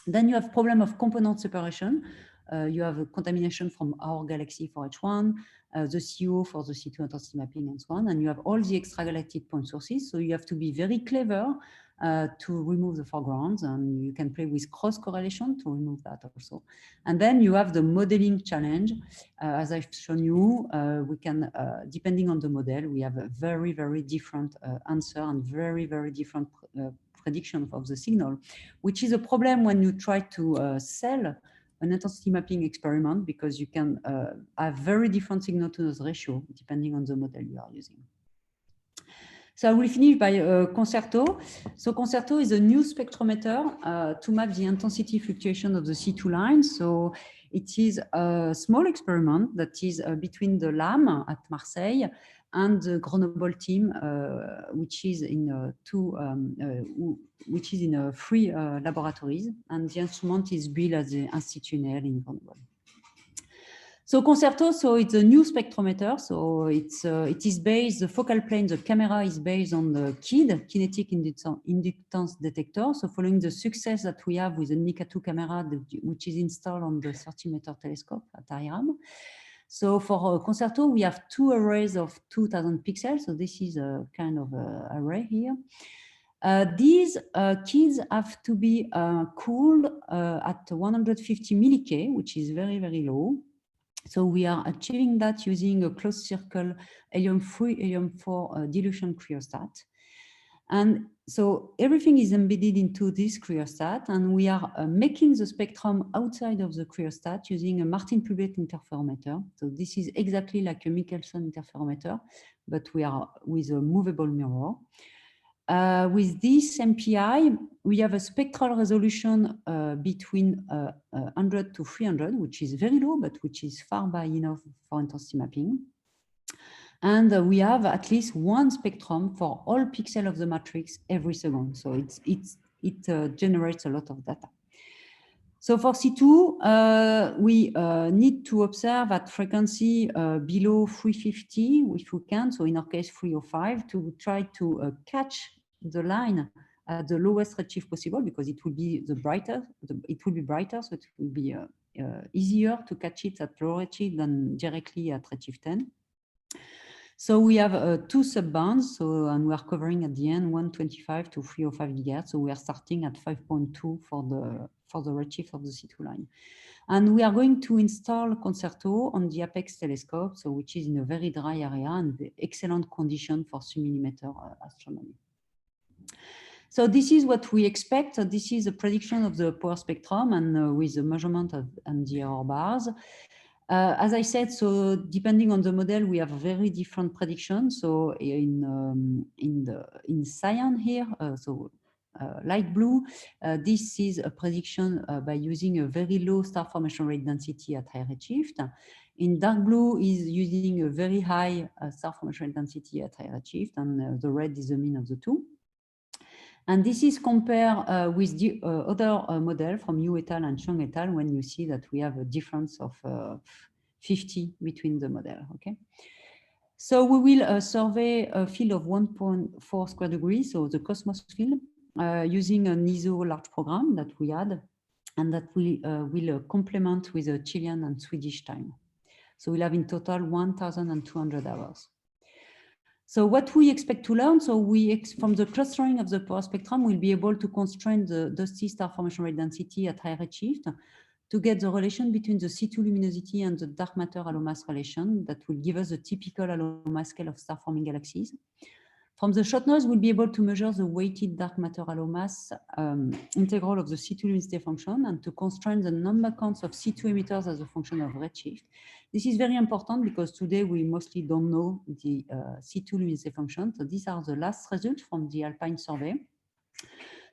Then you have problem of component separation. You have a contamination from our galaxy for H1, the CO for the C2 intensity mapping and so on. And you have all the extragalactic point sources. So you have to be very clever to remove the foregrounds, and you can play with cross correlation to remove that also. And then you have the modeling challenge. As I've shown you, we can, depending on the model, we have a very, very different answer and very, very different prediction of the signal, which is a problem when you try to sell an intensity mapping experiment, because you can have very different signal to noise ratio depending on the model you are using. So I will finish by Concerto. So Concerto is a new spectrometer to map the intensity fluctuation of the C2 line. So it is a small experiment that is between the LAM at Marseille and the Grenoble team, which is in three laboratories, and the instrument is built at the Institut Néel in Grenoble. So Concerto, so it's a new spectrometer. So it is based, the focal plane, the camera is based on the KID, kinetic inductance detector. So following the success that we have with the NICA 2 camera, which is installed on the 30-meter telescope at IRAM. So for Concerto, we have two arrays of 2000 pixels. So this is a kind of array here. These KIDs have to be cooled at 150 milli-K, which is very, very low. So we are achieving that using a closed circle helium-3, helium-4 dilution cryostat. And so everything is embedded into this cryostat, and we are making the spectrum outside of the cryostat using a Martin-Pulbet interferometer. So this is exactly like a Michelson interferometer, but we are with a movable mirror. With this MPI, we have a spectral resolution between 100 to 300, which is very low, but which is far by enough for intensity mapping. And we have at least one spectrum for all pixels of the matrix every second. So it generates a lot of data. So for C2, we need to observe at frequency below 350 if we can, so in our case 305, to try to catch the line at the lowest redshift possible, because it will be brighter, so it will be easier to catch it at low redshift than directly at redshift 10. So we have two sub-bands, and we are covering at the end 125 to 305 gigahertz. So we are starting at 5.2 for the redshift of the C2 line. And we are going to install Concerto on the Apex telescope, so which is in a very dry area and excellent condition for submillimeter astronomy. So this is what we expect. So this is a prediction of the power spectrum, and with the measurement and the error bars. As I said, so depending on the model, we have very different predictions. So in cyan here, light blue, this is a prediction by using a very low star formation rate density at high redshift. In dark blue is using a very high star formation rate density at high redshift, and the red is the mean of the two. And this is compared with the other model from Yu et al. And Chang et al. When you see that we have a difference of 50 between the model, okay? So we will survey a field of 1.4 square degrees, so the Cosmos field, using an ESO large program that we had, and that we will complement with a Chilean and Swedish time. So we'll have in total 1,200 hours. So what we expect to learn, so from the clustering of the power spectrum, we'll be able to constrain the dusty star formation rate density at high redshift to get the relation between the C2 luminosity and the dark matter halo mass relation that will give us a typical halo mass scale of star-forming galaxies. From the short noise, we'll be able to measure the weighted dark matter halo mass integral of the C2 luminosity function, and to constrain the number counts of C2 emitters as a function of redshift. This is very important because today we mostly don't know the C2 luminosity function. So these are the last results from the Alpine survey.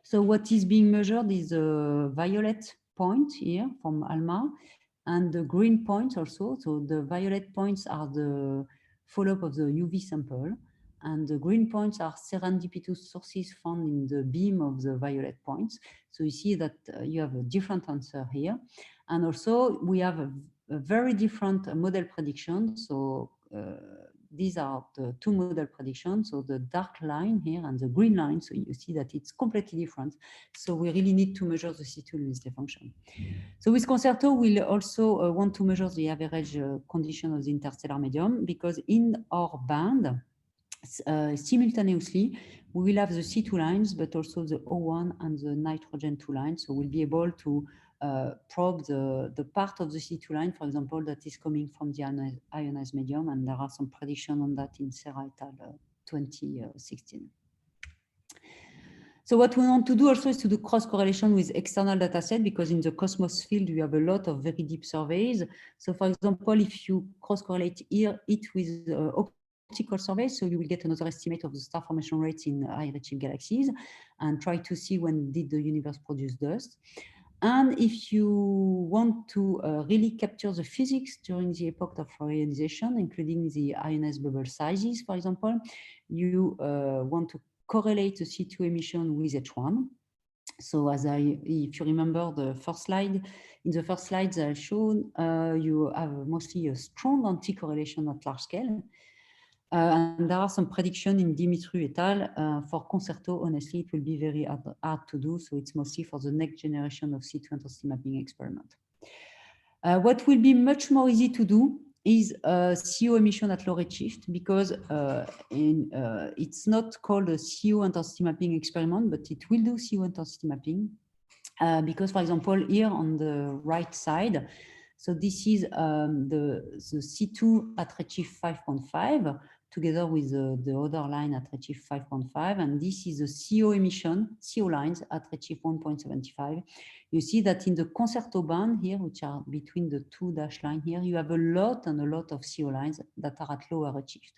So what is being measured is a violet point here from ALMA and the green points also. So the violet points are the follow-up of the UV sample, and the green points are serendipitous sources found in the beam of the violet points. So you see that you have a different answer here. And also we have a very different model prediction. So these are the two model predictions. So the dark line here and the green line. So you see that it's completely different. So we really need to measure the C2 luminosity function. So with Concerto, we'll also want to measure the average condition of the interstellar medium, because in our band, simultaneously, we will have the C2 lines, but also the O1 and the nitrogen 2 lines. So we'll be able to probe the part of the C2 line, for example, that is coming from the ionized medium. And there are some prediction on that in Serra et al. 2016. So what we want to do also is to do cross-correlation with external data set, because in the Cosmos field, we have a lot of very deep surveys. So for example, if you cross-correlate it with optical surveys, so you will get another estimate of the star formation rates in high redshift galaxies and try to see when did the universe produce dust. And if you want to really capture the physics during the epoch of ionization, including the ionized bubble sizes, for example, you want to correlate the C2 emission with H1. So if you remember the first slide, in the first slides I showed, you have mostly a strong anti-correlation at large scale. And there are some prediction in Dimitru et al. For Concerto, honestly, it will be very hard to do. So it's mostly for the next generation of C2 intensity mapping experiment. What will be much more easy to do is CO emission at low redshift, because it's not called a CO intensity mapping experiment, but it will do CO intensity mapping. Because, for example, here on the right side, so this is the C2 at redshift 5.5, together with the other line at redshift 5.5, and this is the CO emission, CO lines at redshift 1.75. You see that in the Concerto band here, which are between the two dash line here, you have a lot and a lot of CO lines that are at lower redshift.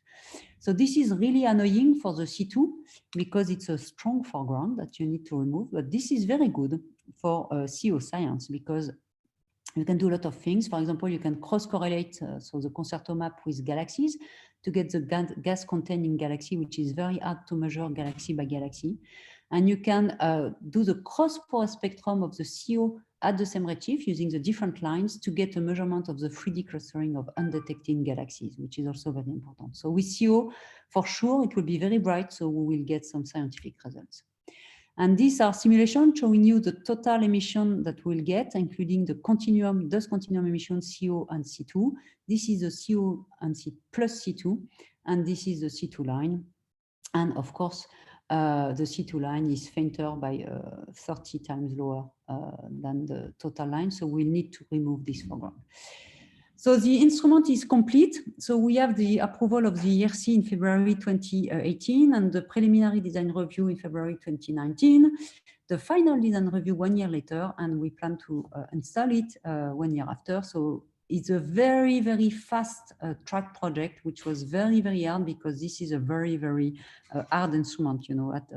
So this is really annoying for the C2, because it's a strong foreground that you need to remove, but this is very good for CO science, because you can do a lot of things. For example, you can cross-correlate so the Concerto map with galaxies to get the gas content in galaxy, which is very hard to measure galaxy by galaxy. And you can do the cross-pore spectrum of the CO at the same redshift using the different lines to get a measurement of the 3D clustering of undetected galaxies, which is also very important. So with CO, for sure, it will be very bright, so we will get some scientific results. And these are simulations showing you the total emission that we'll get, including the continuum, dust continuum emission, CO and C2. This is the CO and C plus C2, and this is the C2 line. And of course, the C2 line is fainter by 30 times lower than the total line. So we'll need to remove this foreground. So the instrument is complete. So we have the approval of the ERC in February 2018 and the preliminary design review in February 2019, the final design review 1 year later, and we plan to install it 1 year after. So it's a very, very fast track project, which was very, very hard, because this is a very, very hard instrument, you know, at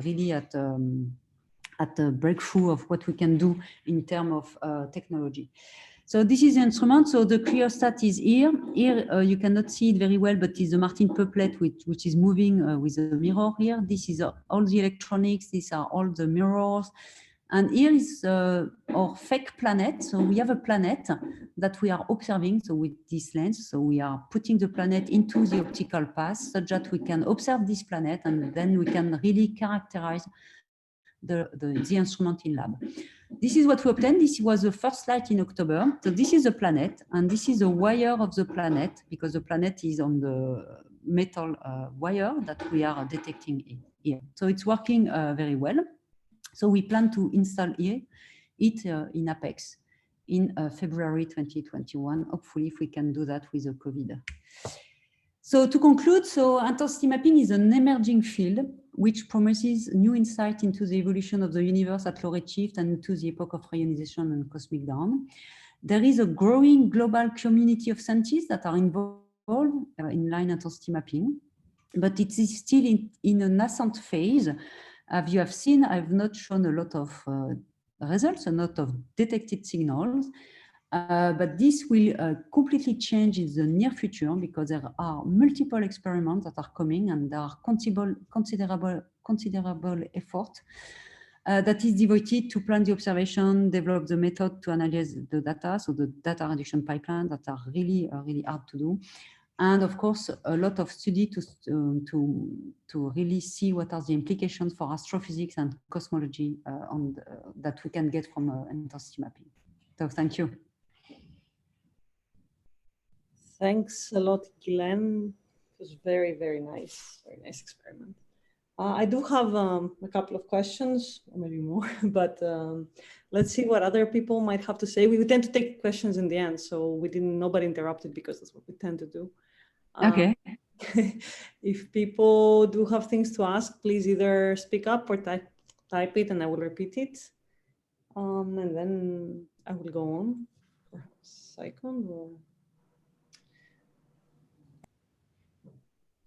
the breakthrough of what we can do in terms of technology. So this is the instrument. So the cryostat is here. Here you cannot see it very well, but it's the Martin Puplet which is moving with a mirror here. This is all the electronics. These are all the mirrors. And here is our fake planet. So we have a planet that we are observing. So with this lens, so we are putting the planet into the optical path such that we can observe this planet, and then we can really characterize the instrument in lab. This is what we obtained. This was the first slide in October. So this is the planet, and this is the wire of the planet, because the planet is on the metal wire that we are detecting here. So it's working very well. So we plan to install it in Apex in February 2021. Hopefully, if we can do that with the COVID. So to conclude, so intensity mapping is an emerging field which promises new insight into the evolution of the universe at low redshift and into the epoch of ionization and cosmic dawn. There is a growing global community of scientists that are involved in line intensity mapping, but it is still in a nascent phase. As you have seen, I've not shown a lot of results, a lot of detected signals, but this will completely change in the near future because there are multiple experiments that are coming and there are considerable effort that is devoted to plan the observation, develop the method to analyze the data, so the data reduction pipeline that are really hard to do. And of course, a lot of study to really see what are the implications for astrophysics and cosmology that we can get from intensity mapping. So thank you. Thanks a lot, Glenn. It was very, very nice experiment. I do have a couple of questions, or maybe more, but let's see what other people might have to say. We tend to take questions in the end, so nobody interrupted because that's what we tend to do. Okay. If people do have things to ask, please either speak up or type it and I will repeat it. And then I will go on for a second.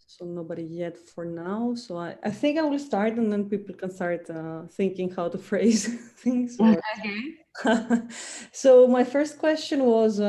So nobody yet for now. So I think I will start and then people can start thinking how to phrase things. Okay. So my first question was,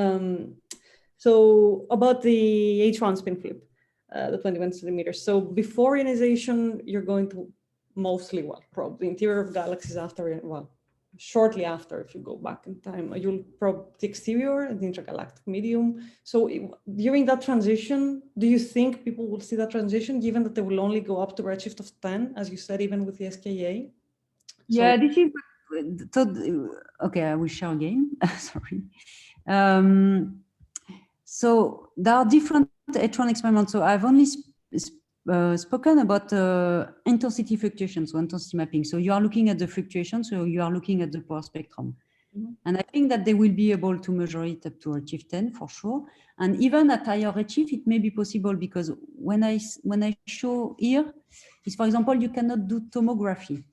so about the H1 spin flip, the 21 centimeters. So before ionization, you're going to mostly, well, probably interior of galaxies after, well, shortly after, if you go back in time, you'll probe the exterior and the intergalactic medium. So during that transition, do you think people will see that transition, given that they will only go up to redshift of 10, as you said, even with the SKA? Yeah, this is, so, okay, I will share again, sorry. So there are different H1 experiments. So I've only spoken about intensity fluctuations, so intensity mapping. So you are looking at the fluctuations, so you are looking at the power spectrum. Mm-hmm. And I think that they will be able to measure it up to redshift 10 for sure. And even at higher redshift, it may be possible because when I show here, is for example, you cannot do tomography.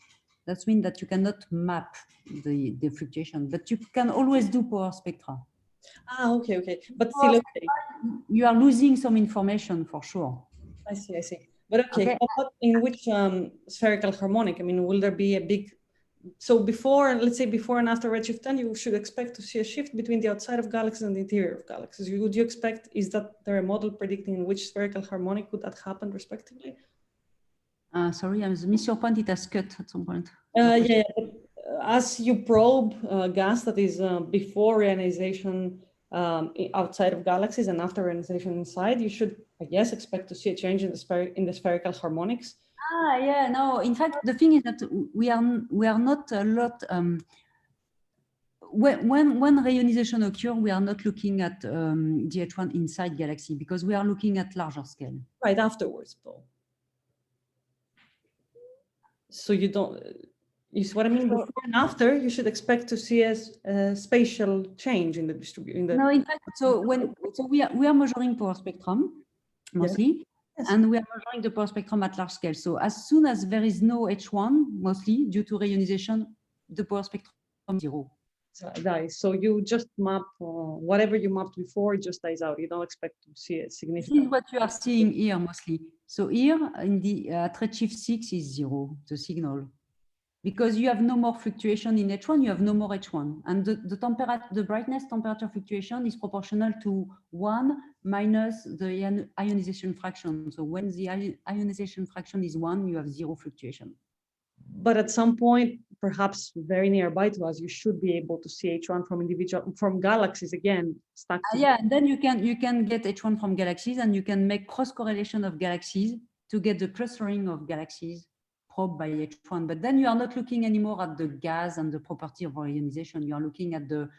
That means that you cannot map the fluctuation, but you can always do power spectra. Ah, okay. But still, okay. You are losing some information for sure. I see. But okay, in which spherical harmonic? I mean, will there be a big, so before, let's say before and after redshift 10, you should expect to see a shift between the outside of galaxies and the interior of galaxies. Would you expect, is that there a model predicting in which spherical harmonic would that happen respectively? Sorry, I missed your point. It has cut at some point. Yeah, but as you probe gas that is before ionization outside of galaxies and after ionization inside, you should, I guess, expect to see a change in the spherical harmonics. Ah, yeah, no. In fact, the thing is that we are not a lot. When reionization occurs, we are not looking at the H1 inside galaxy because we are looking at larger scale. Right afterwards, though. So you don't. Is what I mean. Before and after, you should expect to see a spatial change in the distribution. No, in fact, so we are measuring power spectrum mostly, yes. And we are measuring the power spectrum at large scale. So as soon as there is no H1, mostly due to reionization, the power spectrum is 0. So it dies. So you just map whatever you mapped before, it just dies out. You don't expect to see a significant. This is what you are seeing here mostly. So here in the at redshift 6 is 0, the signal. Because you have no more fluctuation in H1, you have no more H1. And the brightness temperature fluctuation is proportional to 1 minus the ionization fraction. So when the ionization fraction is 1, you have 0 fluctuation. But at some point, perhaps very nearby to us, you should be able to see H1 from galaxies again. Yeah, and then you can get H1 from galaxies and you can make cross correlation of galaxies to get the clustering of galaxies probed by H1, but then you are not looking anymore at the gas and the property of ionization. You are looking at the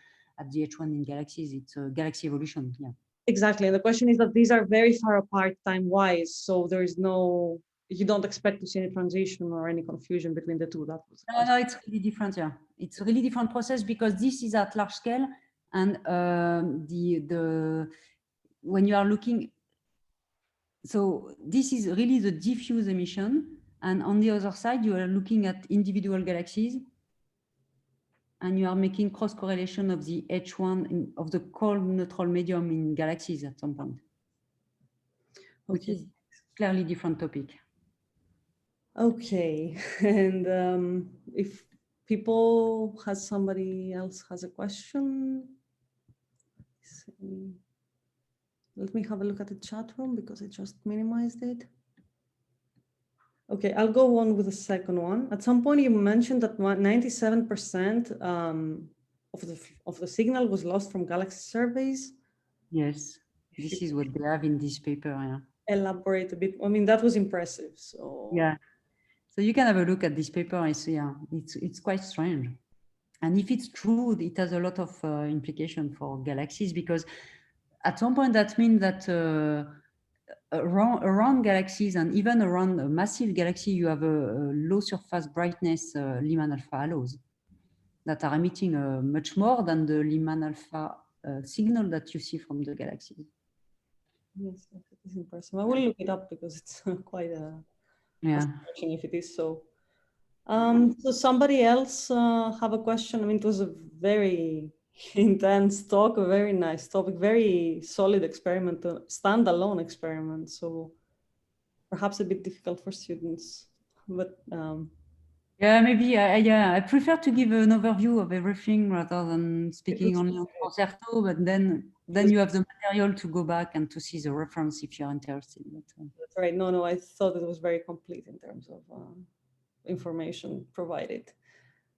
H1 in galaxies. It's a galaxy evolution. Yeah. Exactly. And the question is that these are very far apart time-wise, so there is no. You don't expect to see any transition or any confusion between the two. That was no, it's really different. Yeah, it's a really different process because this is at large scale, and when you are looking. So this is really the diffuse emission. And on the other side, you are looking at individual galaxies and you are making cross correlation of the H1 of the cold neutral medium in galaxies at some point, which is clearly different topic. Okay, and if somebody else has a question, see. Let me have a look at the chat room because I just minimized it. Okay, I'll go on with the second one. At some point, you mentioned that 97% of the signal was lost from Galaxy surveys. Yes, this is what they have in this paper. Yeah. Elaborate a bit. I mean, that was impressive. So Yeah. So you can have a look at this paper. It's quite strange. And if it's true, it has a lot of implication for galaxies, because at some point that means that around galaxies and even around a massive galaxy, you have a low surface brightness Lyman alpha halos that are emitting much more than the Lyman alpha signal that you see from the galaxies. yes, it is impressive. I will look it up because it's quite astonishing if it is so. So somebody else have a question? I mean, it was a very intense talk, a very nice topic, very solid experiment, a standalone experiment. So perhaps a bit difficult for students, but yeah, maybe. I prefer to give an overview of everything rather than speaking only on Concerto. But then you have the material to go back and to see the reference if you're interested. That's right. No, I thought it was very complete in terms of information provided.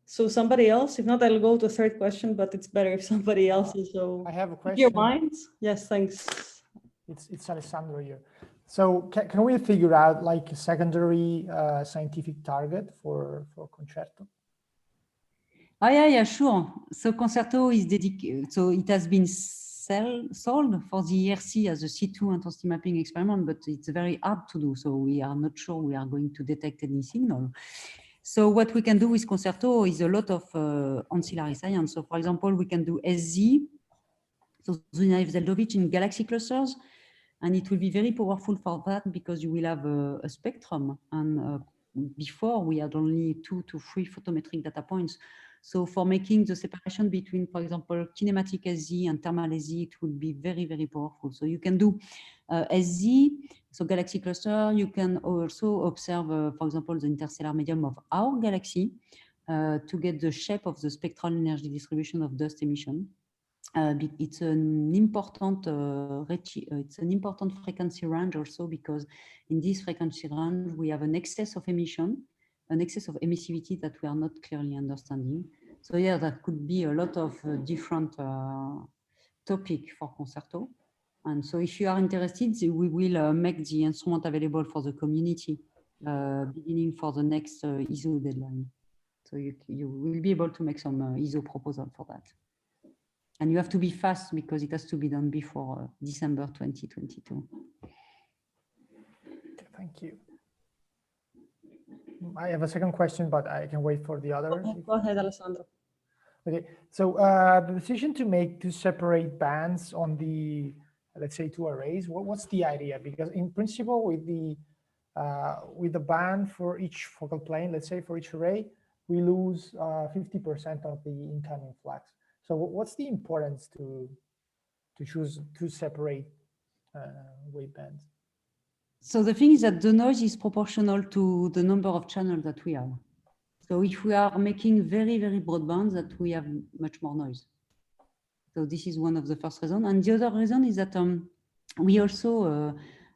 So somebody else, if not, I'll go to a third question, but it's better if somebody else is. So I have a question. Your minds? Yes, thanks. It's Alessandro here. So can we figure out like a secondary scientific target for Concerto? Oh yeah, sure. So Concerto is dedicated. So it has been sold for the ERC as a C2 intensity mapping experiment, but it's very hard to do. So we are not sure we are going to detect any signal. So what we can do with Concerto is a lot of ancillary science. So for example, we can do SZ, so Zunaj-Zeldovich in galaxy clusters, and it will be very powerful for that because you will have a spectrum. And before we had only 2 to 3 photometric data points. So for making the separation between, for example, kinematic SZ and thermal SZ, it would be very, very powerful. So you can do SZ, so galaxy cluster. You can also observe, for example, the interstellar medium of our galaxy to get the shape of the spectral energy distribution of dust emission. It's an important frequency range also, because in this frequency range we have an excess of emission, an excess of emissivity that we are not clearly understanding. So yeah, that could be a lot of different topic for Concerto. And so if you are interested, we will make the instrument available for the community beginning for the next ISO deadline. So you will be able to make some ISO proposal for that. And you have to be fast because it has to be done before December 2022. Okay, thank you. I have a second question, but I can wait for the other. Go ahead, Alessandro. Okay, so the decision to separate bands on the, let's say, 2 arrays, what's the idea? Because in principle, with the band for each focal plane, let's say for each array, we lose 50% of the incoming flux. So what's the importance to choose to separate wave bands? So the thing is that the noise is proportional to the number of channels that we have. So if we are making very, very broad bands, that we have much more noise. So this is one of the first reasons. And the other reason is that we also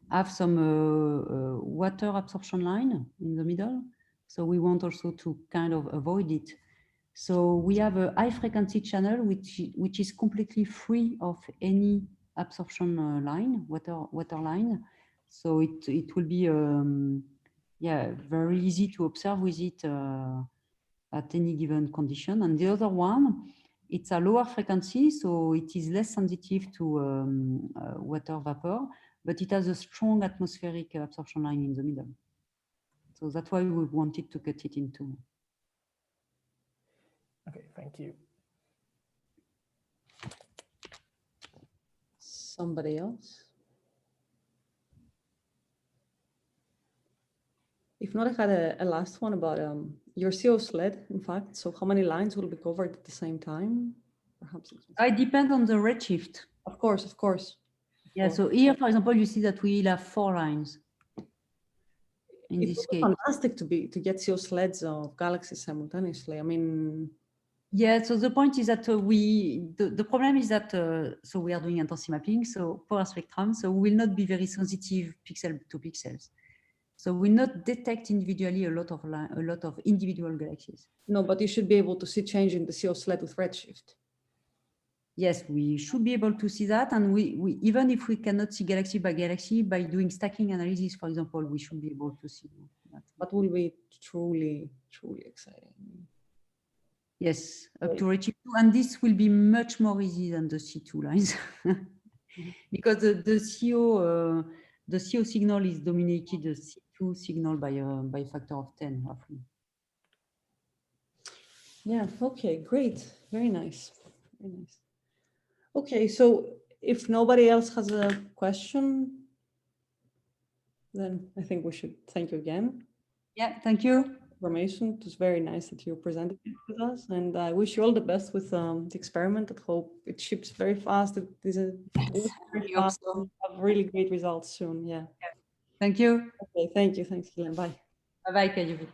have some water absorption line in the middle. So we want also to kind of avoid it. So we have a high frequency channel, which is completely free of any absorption line, water line. So it will be very easy to observe with it at any given condition. And the other one, it's a lower frequency, so it is less sensitive to water vapor, but it has a strong atmospheric absorption line in the middle. So that's why we wanted to cut it into. Okay, thank you. Somebody else? If not, I had a last one about your CO sled, in fact. So how many lines will be covered at the same time? Perhaps It depends on the redshift. Of course, of course. Yeah, so here, for example, you see that we have 4 lines in It this would be case. fantastic to get CO sleds of galaxies simultaneously. I mean, Yeah, so the point is that the problem is that, so we are doing intensity mapping, so power spectrum, so we will not be very sensitive pixel to pixels. So we not detect individually a lot of individual galaxies. no, but you should be able to see change in the CO sled with redshift. Yes, we should be able to see that. And we even if we cannot see galaxy by galaxy, by doing stacking analysis, for example, we should be able to see that. That will be truly, truly exciting. Yes, up Right. to redshift 2, and this will be much more easy than the C2 lines because the CO signal is dominated the C2 signal by a factor of 10 roughly. Yeah, okay, great. Very nice. Very nice. Okay, so if nobody else has a question, then I think we should thank you again. Yeah, thank you. Information. It was very nice that you presented it with us, and I wish you all the best with the experiment. I hope it ships very fast. It is very I hope fast. so. And have really great results soon. Yeah. Thank you. Okay. Thank you. Thanks, Helen. Bye. Bye bye, Kayubi.